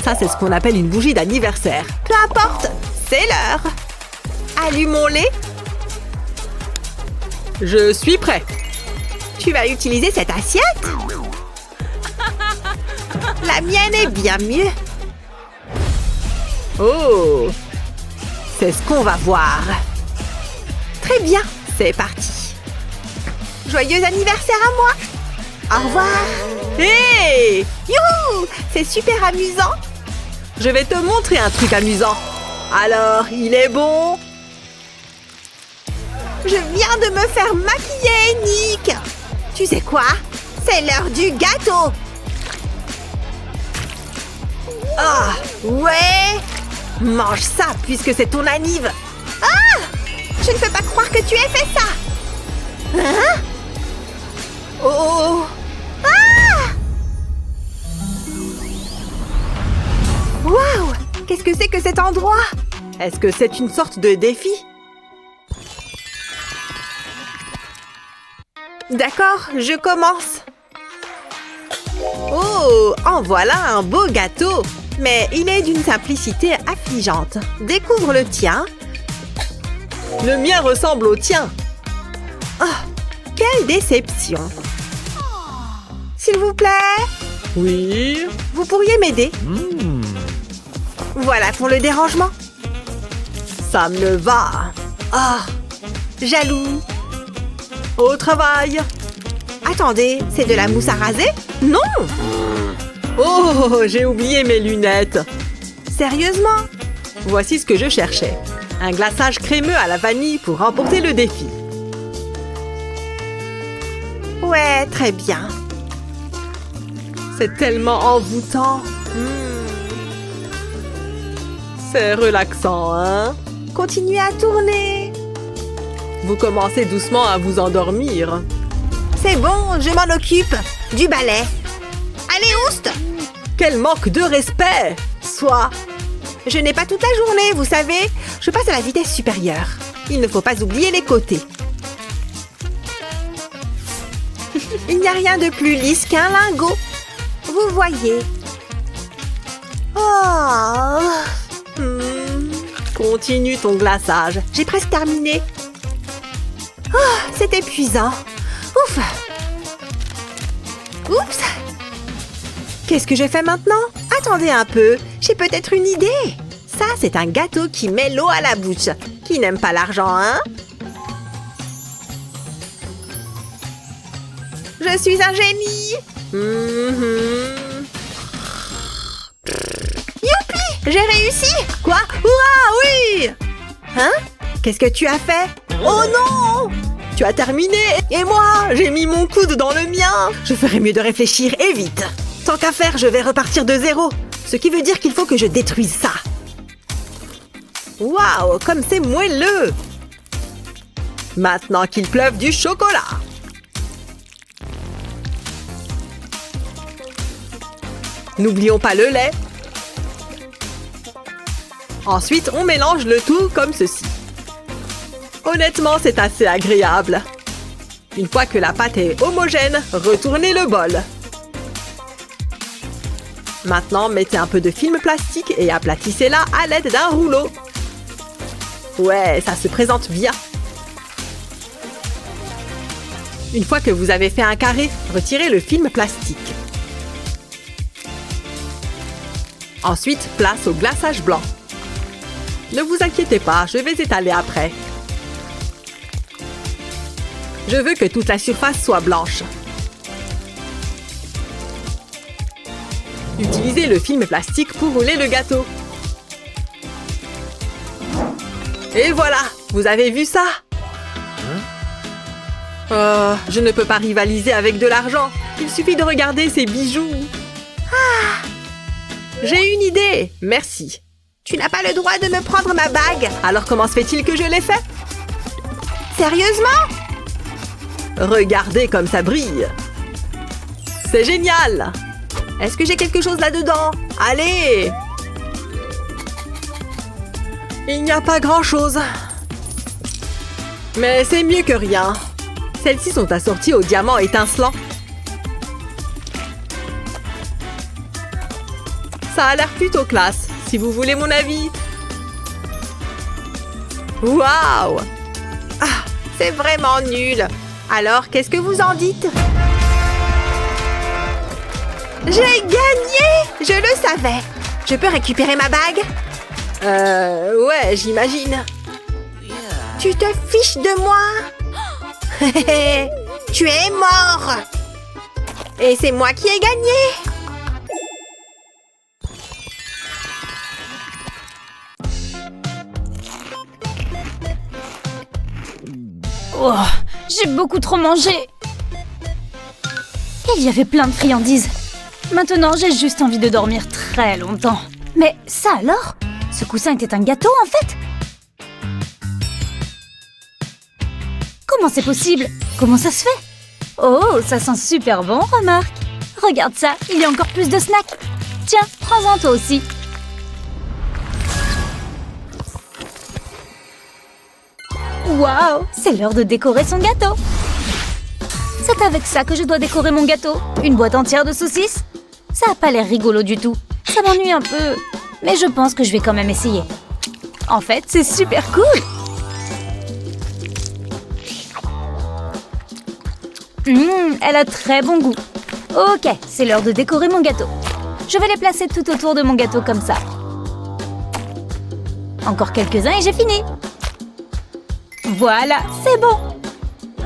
Ça, c'est ce qu'on appelle une bougie d'anniversaire. Peu importe, c'est l'heure. Allumons-les. Je suis prêt. Tu vas utiliser cette assiette? La mienne est bien mieux. Oh! C'est ce qu'on va voir. Très bien, c'est parti. Joyeux anniversaire à moi. Au revoir. Hé! Youhou! C'est super amusant. Je vais te montrer un truc amusant. Alors, il est bon? Je viens de me faire maquiller, Nick. Tu sais quoi? C'est l'heure du gâteau. Ah, ouais. Mange ça puisque c'est ton anniv. Ah! Je ne peux pas croire que tu aies fait ça. Hein? Oh! Ah! Waouh! Qu'est-ce que c'est que cet endroit? Est-ce que c'est une sorte de défi? D'accord, je commence. Oh, en voilà un beau gâteau. Mais il est d'une simplicité affligeante. Découvre le tien. Le mien ressemble au tien. Oh, quelle déception. S'il vous plaît. Oui. Vous pourriez m'aider? Voilà pour le dérangement. Ça me va. Ah, jaloux. Au travail. Attendez, c'est de la mousse à raser? Non. Oh, j'ai oublié mes lunettes. Sérieusement? Voici ce que je cherchais. Un glaçage crémeux à la vanille pour remporter le défi. Ouais, très bien. C'est tellement envoûtant. C'est relaxant, hein? Continuez à tourner. Vous commencez doucement à vous endormir. C'est bon, je m'en occupe. Du balai. Allez, oust! Quel manque de respect! Soit. Je n'ai pas toute la journée, vous savez. Je passe à la vitesse supérieure. Il ne faut pas oublier les côtés. Il n'y a rien de plus lisse qu'un lingot. Vous voyez. Oh. Continue ton glaçage. J'ai presque terminé. Oh, c'est épuisant. Ouf. Oups. Qu'est-ce que je fais maintenant? Attendez un peu. J'ai peut-être une idée. Ça, c'est un gâteau qui met l'eau à la bouche. Qui n'aime pas l'argent, hein? Je suis un génie. Youpi! J'ai réussi! Quoi? Hurrah, oui! Hein? Qu'est-ce que tu as fait? Oh non! Tu as terminé! Et moi, j'ai mis mon coude dans le mien! Je ferais mieux de réfléchir et vite! Tant qu'à faire, je vais repartir de zéro. Ce qui veut dire qu'il faut que je détruise ça. Waouh, comme c'est moelleux! Maintenant qu'il pleuve du chocolat. N'oublions pas le lait. Ensuite, on mélange le tout comme ceci. Honnêtement, c'est assez agréable. Une fois que la pâte est homogène, retournez le bol. Maintenant, mettez un peu de film plastique et aplatissez-la à l'aide d'un rouleau. Ouais, ça se présente bien. Une fois que vous avez fait un carré, retirez le film plastique. Ensuite, place au glaçage blanc. Ne vous inquiétez pas, je vais étaler après. Je veux que toute la surface soit blanche. Utilisez le film plastique pour rouler le gâteau. Et voilà, vous avez vu ça? Je ne peux pas rivaliser avec de l'argent. Il suffit de regarder ces bijoux. Ah! J'ai une idée. Merci. Tu n'as pas le droit de me prendre ma bague. Alors comment se fait-il que je l'ai fait? Sérieusement? Regardez comme ça brille. C'est génial. Est-ce que j'ai quelque chose là-dedans? Allez! Il n'y a pas grand-chose. Mais c'est mieux que rien. Celles-ci sont assorties au diamant étincelant. Ça a l'air plutôt classe, si vous voulez mon avis. Waouh! Ah, c'est vraiment nul. Alors, qu'est-ce que vous en dites? J'ai gagné! Je le savais. Je peux récupérer ma bague? Ouais, j'imagine. Tu te fiches de moi? Tu es mort! Et c'est moi qui ai gagné! Oh, j'ai beaucoup trop mangé. Il y avait plein de friandises. Maintenant, j'ai juste envie de dormir très longtemps. Mais ça alors? Ce coussin était un gâteau en fait? Comment c'est possible? Comment ça se fait? Oh, ça sent super bon, remarque. Regarde ça, il y a encore plus de snacks. Tiens, prends-en toi aussi. Waouh, c'est l'heure de décorer son gâteau. C'est avec ça que je dois décorer mon gâteau. Une boîte entière de saucisses? Ça a pas l'air rigolo du tout. Ça m'ennuie un peu. Mais je pense que je vais quand même essayer. En fait, c'est super cool. Elle a très bon goût. Ok, c'est l'heure de décorer mon gâteau. Je vais les placer tout autour de mon gâteau comme ça. Encore quelques-uns et j'ai fini. Voilà, c'est bon.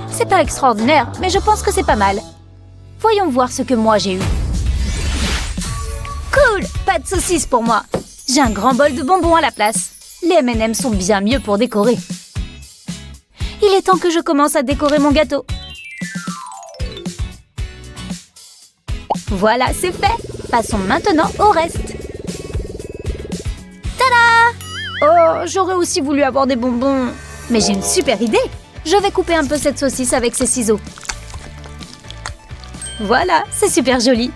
C'est pas extraordinaire, mais je pense que c'est pas mal. Voyons voir ce que moi j'ai eu. Cool, pas de saucisses pour moi. J'ai un grand bol de bonbons à la place. Les M&M sont bien mieux pour décorer. Il est temps que je commence à décorer mon gâteau. Voilà, c'est fait. Passons maintenant au reste. Tada! Oh, j'aurais aussi voulu avoir des bonbons. Mais j'ai une super idée. Je vais couper un peu cette saucisse avec ces ciseaux. Voilà, c'est super joli.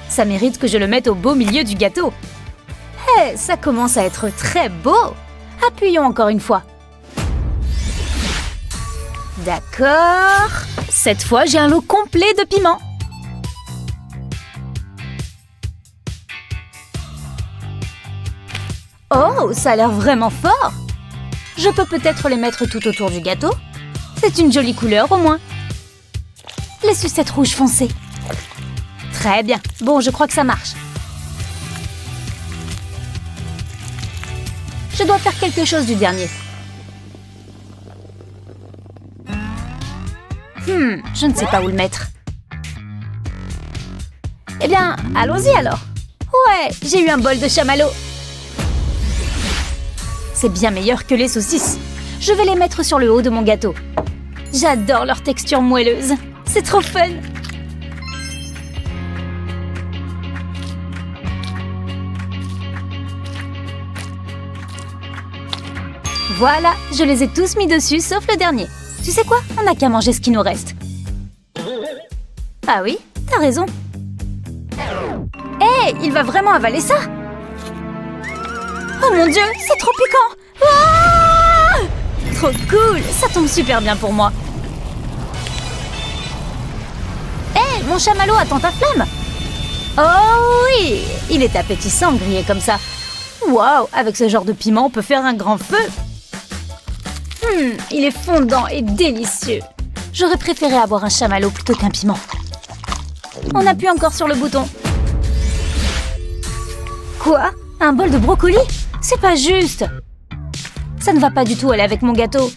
Ça mérite que je le mette au beau milieu du gâteau. Hé, ça commence à être très beau. Appuyons encore une fois. D'accord. Cette fois, j'ai un lot complet de piments. Oh, ça a l'air vraiment fort. Je peux peut-être les mettre tout autour du gâteau. C'est une jolie couleur au moins. Les sucettes rouges foncées. Très bien. Bon, je crois que ça marche. Je dois faire quelque chose du dernier. Je ne sais pas où le mettre. Eh bien, allons-y alors. Ouais, j'ai eu un bol de chamallow. C'est bien meilleur que les saucisses. Je vais les mettre sur le haut de mon gâteau. J'adore leur texture moelleuse. C'est trop fun. Voilà, je les ai tous mis dessus, sauf le dernier. Tu sais quoi? On n'a qu'à manger ce qui nous reste. Ah oui, t'as raison. Hé, il va vraiment avaler ça? Oh mon Dieu, c'est trop piquant! Ah! Trop cool, ça tombe super bien pour moi. Hé, mon chamallow attend ta flamme. Oh oui, il est appétissant grillé comme ça. Waouh, avec ce genre de piment, on peut faire un grand feu. Il est fondant et délicieux. J'aurais préféré avoir un chamallow plutôt qu'un piment. On appuie encore sur le bouton. Quoi? Un bol de brocoli? C'est pas juste. Ça ne va pas du tout aller avec mon gâteau.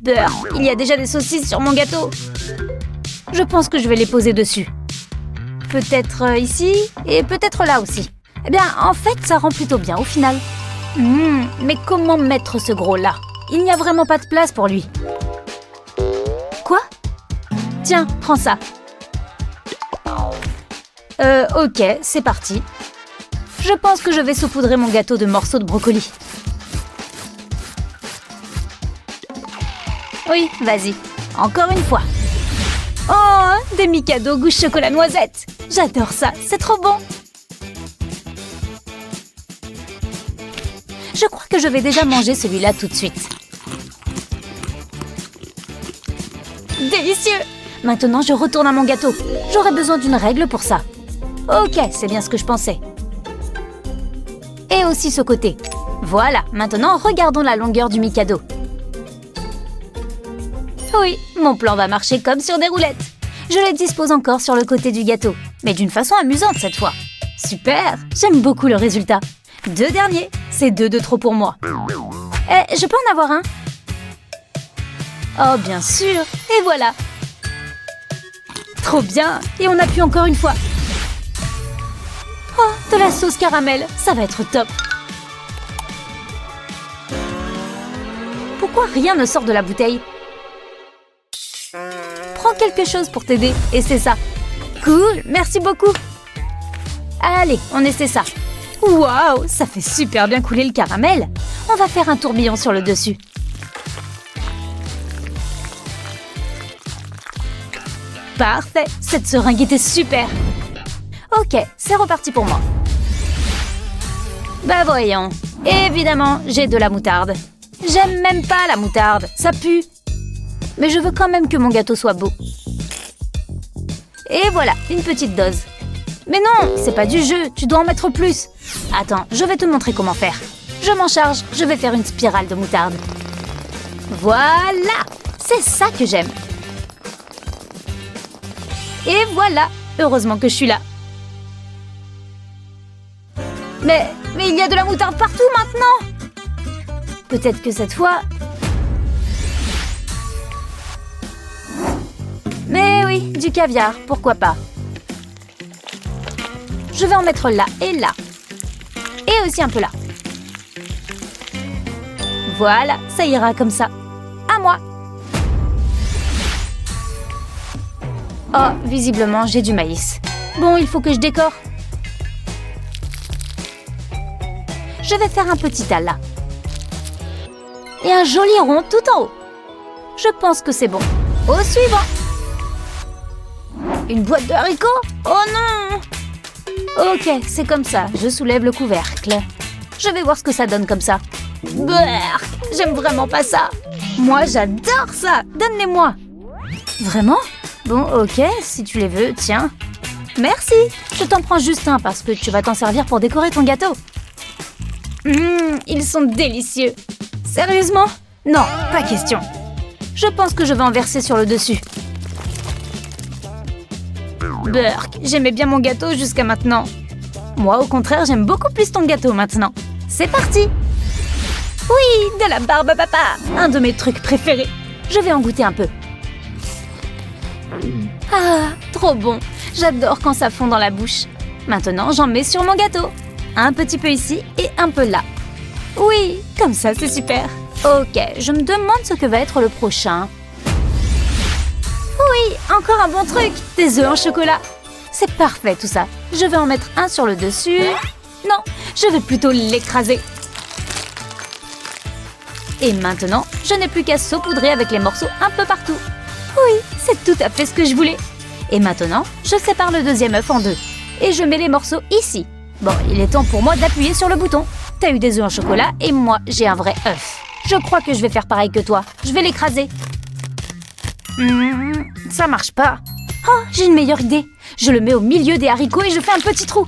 Beurre, il y a déjà des saucisses sur mon gâteau. Je pense que je vais les poser dessus. Peut-être ici et peut-être là aussi. Eh bien, en fait, ça rend plutôt bien au final. Mais comment mettre ce gros là? Il n'y a vraiment pas de place pour lui. Quoi? Tiens, prends ça. Ok, c'est parti. Je pense que je vais saupoudrer mon gâteau de morceaux de brocoli. Oui, vas-y. Encore une fois. Oh, des Mikado goût chocolat noisette. J'adore ça, c'est trop bon. Je crois que je vais déjà manger celui-là tout de suite. Délicieux! Maintenant, je retourne à mon gâteau. J'aurais besoin d'une règle pour ça. Ok, c'est bien ce que je pensais. Et aussi ce côté. Voilà, maintenant, regardons la longueur du Mikado. Oui, mon plan va marcher comme sur des roulettes. Je les dispose encore sur le côté du gâteau. mais d'une façon amusante cette fois. Super, j'aime beaucoup le résultat. 2 derniers, c'est 2 de trop pour moi. Je peux en avoir un? Oh, bien sûr, et voilà. Trop bien, et on appuie encore une fois. Oh, de la sauce caramel, ça va être top. Pourquoi rien ne sort de la bouteille? Prends quelque chose pour t'aider, et c'est ça. Cool, merci beaucoup. Allez, on essaie ça. Waouh, ça fait super bien couler le caramel. On va faire un tourbillon sur le dessus. Parfait, cette seringue était super. Ok, c'est reparti pour moi. Bah voyons. Évidemment, j'ai de la moutarde. J'aime même pas la moutarde, ça pue. Mais je veux quand même que mon gâteau soit beau. Et voilà, une petite dose. Mais non, c'est pas du jeu, tu dois en mettre plus. Attends, je vais te montrer comment faire. Je m'en charge, je vais faire une spirale de moutarde. Voilà, c'est ça que j'aime. Et voilà, heureusement que je suis là. Mais il y a de la moutarde partout maintenant. Peut-être que cette fois... Mais oui, du caviar, pourquoi pas. Je vais en mettre là et là. Et aussi un peu là. Voilà, ça ira comme ça. À moi. Oh, visiblement, j'ai du maïs. Bon, il faut que je décore. Je vais faire un petit tas là. Et un joli rond tout en haut. Je pense que c'est bon. Au suivant. Une boîte de haricots? Oh non! Ok, c'est comme ça. Je soulève le couvercle. Je vais voir ce que ça donne comme ça. Brrr, j'aime vraiment pas ça. Moi, j'adore ça. Donne-les-moi. Vraiment? Bon, ok, si tu les veux, tiens. Merci. Je t'en prends juste un parce que tu vas t'en servir pour décorer ton gâteau. Ils sont délicieux. Sérieusement? Non, pas question. Je pense que je vais en verser sur le dessus. Burk, j'aimais bien mon gâteau jusqu'à maintenant. Moi, au contraire, j'aime beaucoup plus ton gâteau maintenant. C'est parti! Oui, de la barbe à papa! Un de mes trucs préférés. Je vais en goûter un peu. Ah, trop bon! J'adore quand ça fond dans la bouche. Maintenant, j'en mets sur mon gâteau. Un petit peu ici et un peu là. Oui, comme ça, c'est super. Ok, je me demande ce que va être le prochain. Oui, encore un bon truc. Des œufs en chocolat. C'est parfait tout ça. Je vais en mettre un sur le dessus. Non, je vais plutôt l'écraser. Et maintenant, je n'ai plus qu'à saupoudrer avec les morceaux un peu partout. Oui, c'est tout à fait ce que je voulais. Et maintenant, je sépare le deuxième œuf en deux. Et je mets les morceaux ici. Bon, il est temps pour moi d'appuyer sur le bouton. T'as eu des œufs en chocolat et moi, j'ai un vrai œuf. Je crois que je vais faire pareil que toi. Je vais l'écraser. Ça marche pas. Oh, j'ai une meilleure idée. Je le mets au milieu des haricots et je fais un petit trou.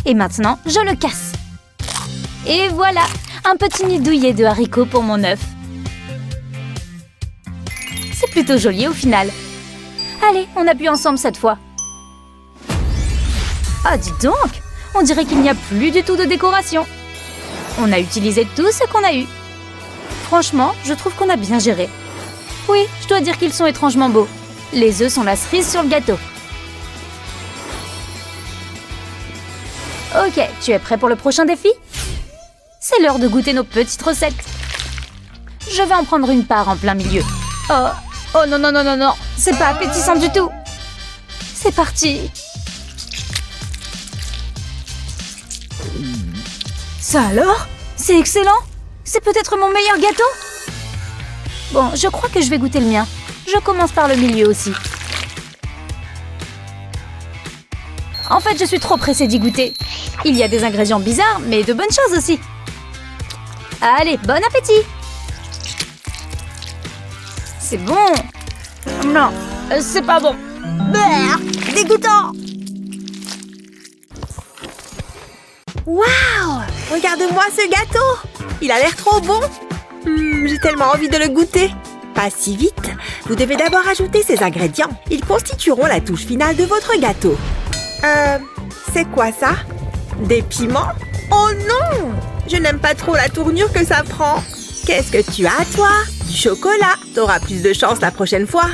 Et maintenant, je le casse. Et voilà, un petit nid douillet de haricots pour mon œuf. C'est plutôt joli au final. Allez, on appuie ensemble cette fois. Ah, dis donc, on dirait qu'il n'y a plus du tout de décoration. On a utilisé tout ce qu'on a eu. Franchement, je trouve qu'on a bien géré. Oui, je dois dire qu'ils sont étrangement beaux. Les œufs sont la cerise sur le gâteau. Ok, tu es prêt pour le prochain défi? C'est l'heure de goûter nos petites recettes. Je vais en prendre une part en plein milieu. Oh non, non, non, non, non, c'est pas appétissant du tout. C'est parti. Ça alors? C'est excellent. C'est peut-être mon meilleur gâteau? Bon, je crois que je vais goûter le mien. Je commence par le milieu aussi. En fait, je suis trop pressée d'y goûter. Il y a des ingrédients bizarres, mais de bonnes choses aussi. Allez, bon appétit! C'est bon! Non, c'est pas bon. Brrr, dégoûtant! Waouh! Regarde-moi ce gâteau! Il a l'air trop bon! J'ai tellement envie de le goûter. Pas si vite. Vous devez d'abord ajouter ces ingrédients. Ils constitueront la touche finale de votre gâteau. C'est quoi ça? Des piments? Oh non! Je n'aime pas trop la tournure que ça prend. Qu'est-ce que tu as, toi? Du chocolat. T'auras plus de chance la prochaine fois.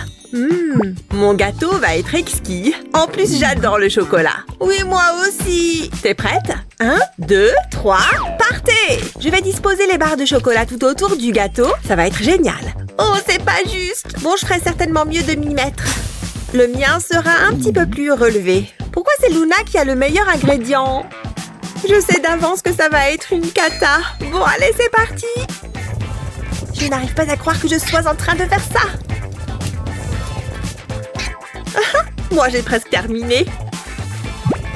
Mon gâteau va être exquis. En plus, j'adore le chocolat. Oui, moi aussi. T'es prête? 1, 2, 3, partez! Je vais disposer les barres de chocolat tout autour du gâteau. Ça va être génial. Oh, c'est pas juste. Bon, je ferai certainement mieux de m'y mettre. Le mien sera un petit peu plus relevé. Pourquoi c'est Luna qui a le meilleur ingrédient? Je sais d'avance que ça va être une cata. Bon, allez, c'est parti. Je n'arrive pas à croire que je sois en train de faire ça. Moi, j'ai presque terminé.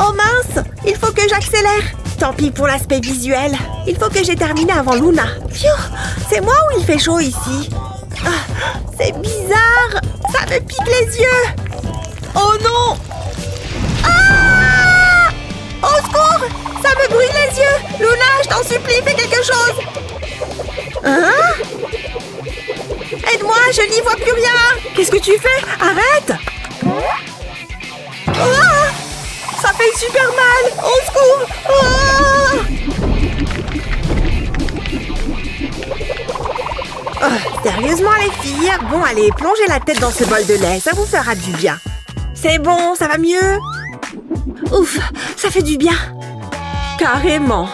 Oh mince, il faut que j'accélère. Tant pis pour l'aspect visuel. Il faut que j'ai terminé avant Luna. Pfiou, c'est moi ou il fait chaud ici? C'est bizarre. Ça me pique les yeux. Oh non. Ah! Au secours! Ça me brûle les yeux. Luna, je t'en supplie, fais quelque chose. Hein? Aide-moi, je n'y vois plus rien. Qu'est-ce que tu fais? Arrête! Ah! Ça fait super mal. Au secours! Ah! Sérieusement les filles? Bon, allez, plongez la tête dans ce bol de lait, ça vous fera du bien. C'est bon, ça va mieux? Ouf, ça fait du bien. Carrément.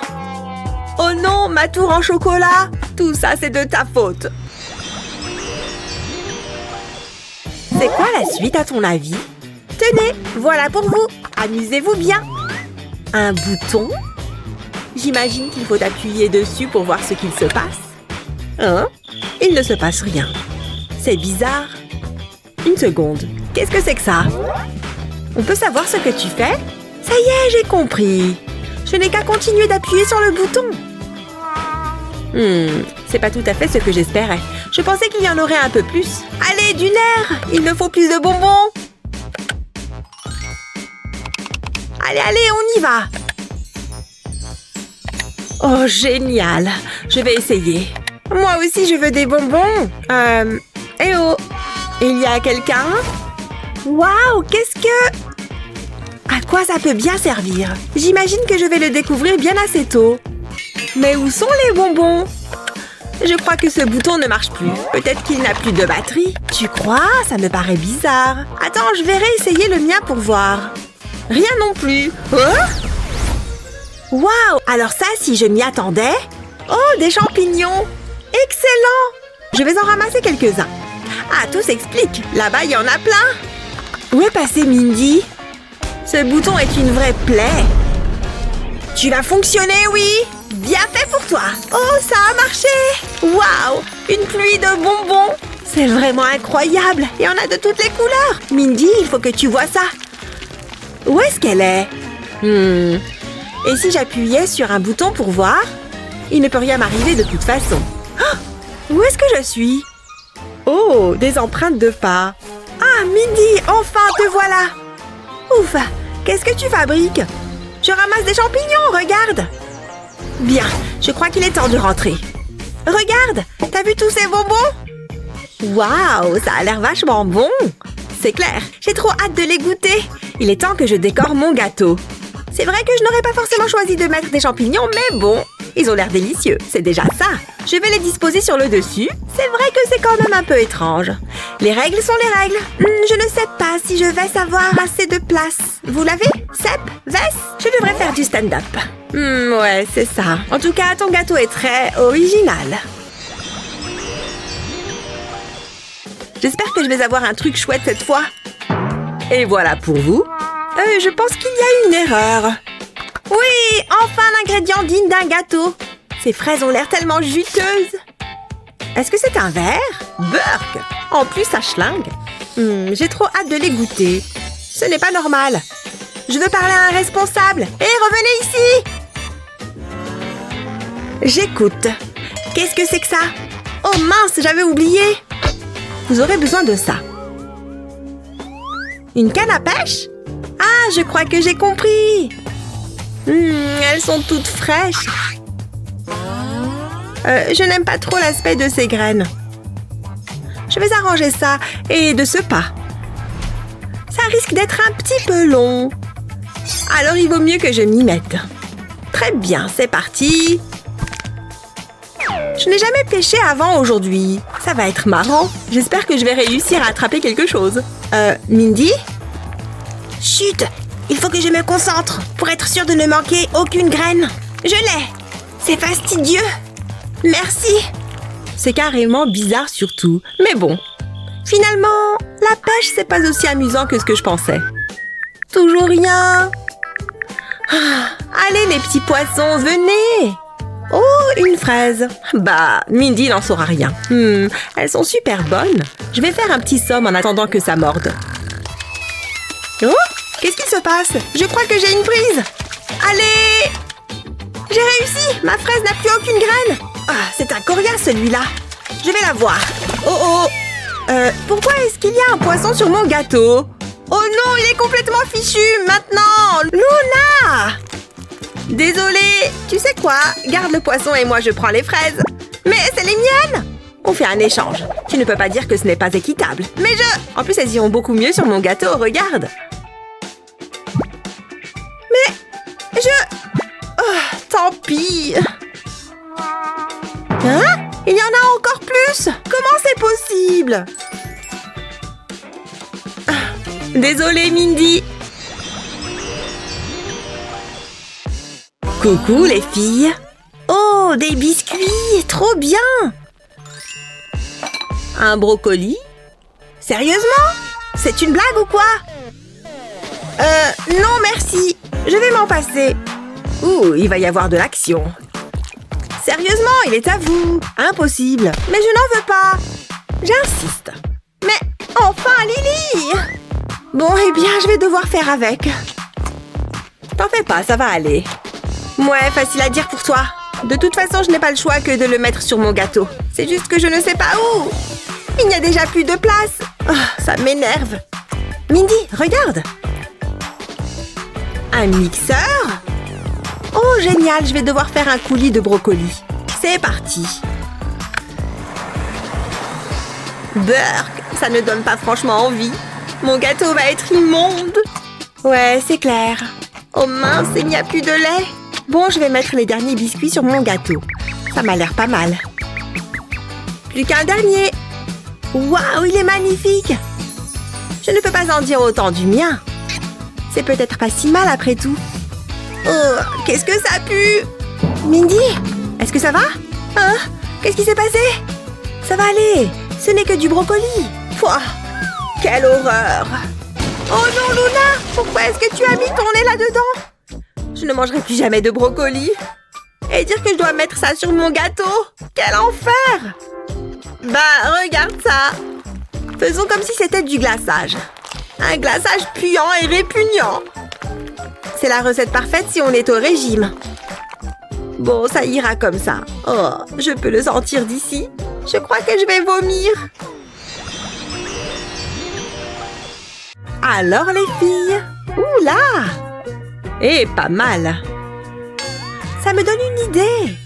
Oh non, ma tour en chocolat. Tout ça, c'est de ta faute. C'est quoi la suite à ton avis? Tenez, voilà pour vous. Amusez-vous bien. Un bouton? J'imagine qu'il faut appuyer dessus pour voir ce qu'il se passe. Hein? Il ne se passe rien. C'est bizarre. Une seconde. Qu'est-ce que c'est que ça? On peut savoir ce que tu fais? Ça y est, j'ai compris. Je n'ai qu'à continuer d'appuyer sur le bouton. C'est pas tout à fait ce que j'espérais. Je pensais qu'il y en aurait un peu plus. Allez, du nerf! Il me faut plus de bonbons. Allez, allez, on y va. Oh, génial. Je vais essayer. Moi aussi, je veux des bonbons. Eh oh! Il y a quelqu'un? Waouh, qu'est-ce que... À quoi ça peut bien servir? J'imagine que je vais le découvrir bien assez tôt. Mais où sont les bonbons? Je crois que ce bouton ne marche plus. Peut-être qu'il n'a plus de batterie. Tu crois? Ça me paraît bizarre. Attends, je vais réessayer le mien pour voir. Rien non plus. Oh! Waouh! Alors ça, si je m'y attendais... Oh, des champignons! Excellent! Je vais en ramasser quelques-uns. Ah, tout s'explique. Là-bas, il y en a plein. Où est passé Mindy? Ce bouton est une vraie plaie. Tu vas fonctionner, oui? Bien fait pour toi. Oh, ça a marché. Waouh! Une pluie de bonbons. C'est vraiment incroyable. Il y en a de toutes les couleurs. Mindy, il faut que tu vois ça. Où est-ce qu'elle est? Et si j'appuyais sur un bouton pour voir? Il ne peut rien m'arriver de toute façon. Oh! Où est-ce que je suis? Oh, des empreintes de pas. Ah, Mindy, enfin, te voilà. Ouf, qu'est-ce que tu fabriques? Je ramasse des champignons, regarde. Bien, je crois qu'il est temps de rentrer. Regarde, t'as vu tous ces bonbons? Waouh, ça a l'air vachement bon. C'est clair, j'ai trop hâte de les goûter. Il est temps que je décore mon gâteau. C'est vrai que je n'aurais pas forcément choisi de mettre des champignons, mais bon, ils ont l'air délicieux, c'est déjà ça. Je vais les disposer sur le dessus. C'est vrai que c'est quand même un peu étrange. Les règles sont les règles. Je ne sais pas si je vais avoir assez de place. Vous l'avez? Cep? Vess? Je devrais faire du stand-up. Ouais, c'est ça. En tout cas, ton gâteau est très original. J'espère que je vais avoir un truc chouette cette fois. Et voilà pour vous. Je pense qu'il y a une erreur. Oui, enfin un ingrédient digne d'un gâteau. Ces fraises ont l'air tellement juteuses. Est-ce que c'est un verre? Burk! En plus, ça schlingue. J'ai trop hâte de les goûter. Ce n'est pas normal. Je veux parler à un responsable. Hé, revenez ici! J'écoute. Qu'est-ce que c'est que ça? Oh mince, j'avais oublié. Vous aurez besoin de ça. Une canne à pêche? Ah, je crois que j'ai compris. Elles sont toutes fraîches. Je n'aime pas trop l'aspect de ces graines. Je vais arranger ça, et de ce pas. Ça risque d'être un petit peu long. Alors il vaut mieux que je m'y mette. Très bien, c'est parti. Je n'ai jamais pêché avant aujourd'hui. Ça va être marrant. J'espère que je vais réussir à attraper quelque chose. Mindy? Chut! Il faut que je me concentre pour être sûre de ne manquer aucune graine. Je l'ai! C'est fastidieux! Merci! C'est carrément bizarre surtout. Mais bon. Finalement, la pêche, c'est pas aussi amusant que ce que je pensais. Toujours rien. Allez les petits poissons, venez! Oh, une fraise. Bah, Mindy n'en saura rien. Elles sont super bonnes. Je vais faire un petit somme en attendant que ça morde. Oh, qu'est-ce qui se passe? Je crois que j'ai une prise. Allez! J'ai réussi! Ma fraise n'a plus aucune graine. Ah, c'est un coriace celui-là. Je vais la voir. Oh. Pourquoi est-ce qu'il y a un poisson sur mon gâteau? Oh non, il est complètement fichu maintenant! Luna! Désolée, tu sais quoi? Garde le poisson et moi je prends les fraises. Mais c'est les miennes! On fait un échange. Tu ne peux pas dire que ce n'est pas équitable. Mais En plus, elles iront beaucoup mieux sur mon gâteau, regarde. Mais... Oh, tant pis. Hein? Il y en a encore plus? Comment c'est possible? Désolée, Mindy. Coucou, les filles. Oh, des biscuits, trop bien. Un brocoli? Sérieusement? C'est une blague ou quoi? Non, merci. Je vais m'en passer. Ouh, il va y avoir de l'action. Sérieusement, il est à vous. Impossible. Mais je n'en veux pas. J'insiste. Mais enfin, Lily! Bon, eh bien, je vais devoir faire avec. T'en fais pas, ça va aller. Ouais, facile à dire pour toi. De toute façon, je n'ai pas le choix que de le mettre sur mon gâteau. C'est juste que je ne sais pas où. Il n'y a déjà plus de place. Oh, ça m'énerve. Mindy, regarde. Un mixeur? Oh, génial, je vais devoir faire un coulis de brocoli. C'est parti. Burk, ça ne donne pas franchement envie. Mon gâteau va être immonde. Ouais, c'est clair. Oh mince, il n'y a plus de lait. Bon, je vais mettre les derniers biscuits sur mon gâteau. Ça m'a l'air pas mal. Plus qu'un dernier. Waouh, il est magnifique. Je ne peux pas en dire autant du mien. C'est peut-être pas si mal après tout. Oh, qu'est-ce que ça pue? Mindy, est-ce que ça va? Hein? Qu'est-ce qui s'est passé? Ça va aller. Ce n'est que du brocoli. Pouah, quelle horreur. Oh non, Luna, pourquoi est-ce que tu as mis ton nez là-dedans? Je ne mangerai plus jamais de brocoli. Et dire que je dois mettre ça sur mon gâteau? Quel enfer! Bah, regarde ça. Faisons comme si c'était du glaçage. Un glaçage puant et répugnant. C'est la recette parfaite si on est au régime. Bon, ça ira comme ça. Oh, je peux le sentir d'ici. Je crois que je vais vomir. Alors les filles? Oula! Eh, pas mal. Ça me donne une idée.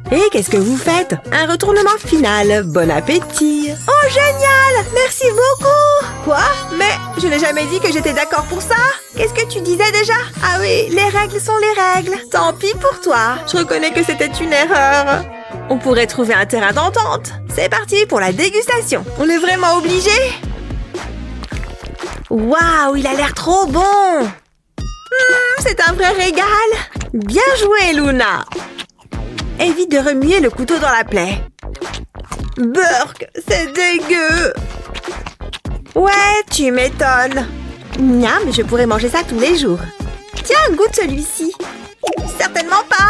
Et qu'est-ce que vous faites? Un retournement final. Bon appétit. Oh, génial! Merci beaucoup! Quoi? Mais je n'ai jamais dit que j'étais d'accord pour ça. Qu'est-ce que tu disais déjà? Ah oui, les règles sont les règles. Tant pis pour toi. Je reconnais que c'était une erreur. On pourrait trouver un terrain d'entente. C'est parti pour la dégustation. On est vraiment obligé? Waouh, il a l'air trop bon! C'est un vrai régal! Bien joué, Luna! Évite de remuer le couteau dans la plaie. Burk, c'est dégueu! Ouais, tu m'étonnes. Miam, je pourrais manger ça tous les jours. Tiens, goûte celui-ci. Certainement pas!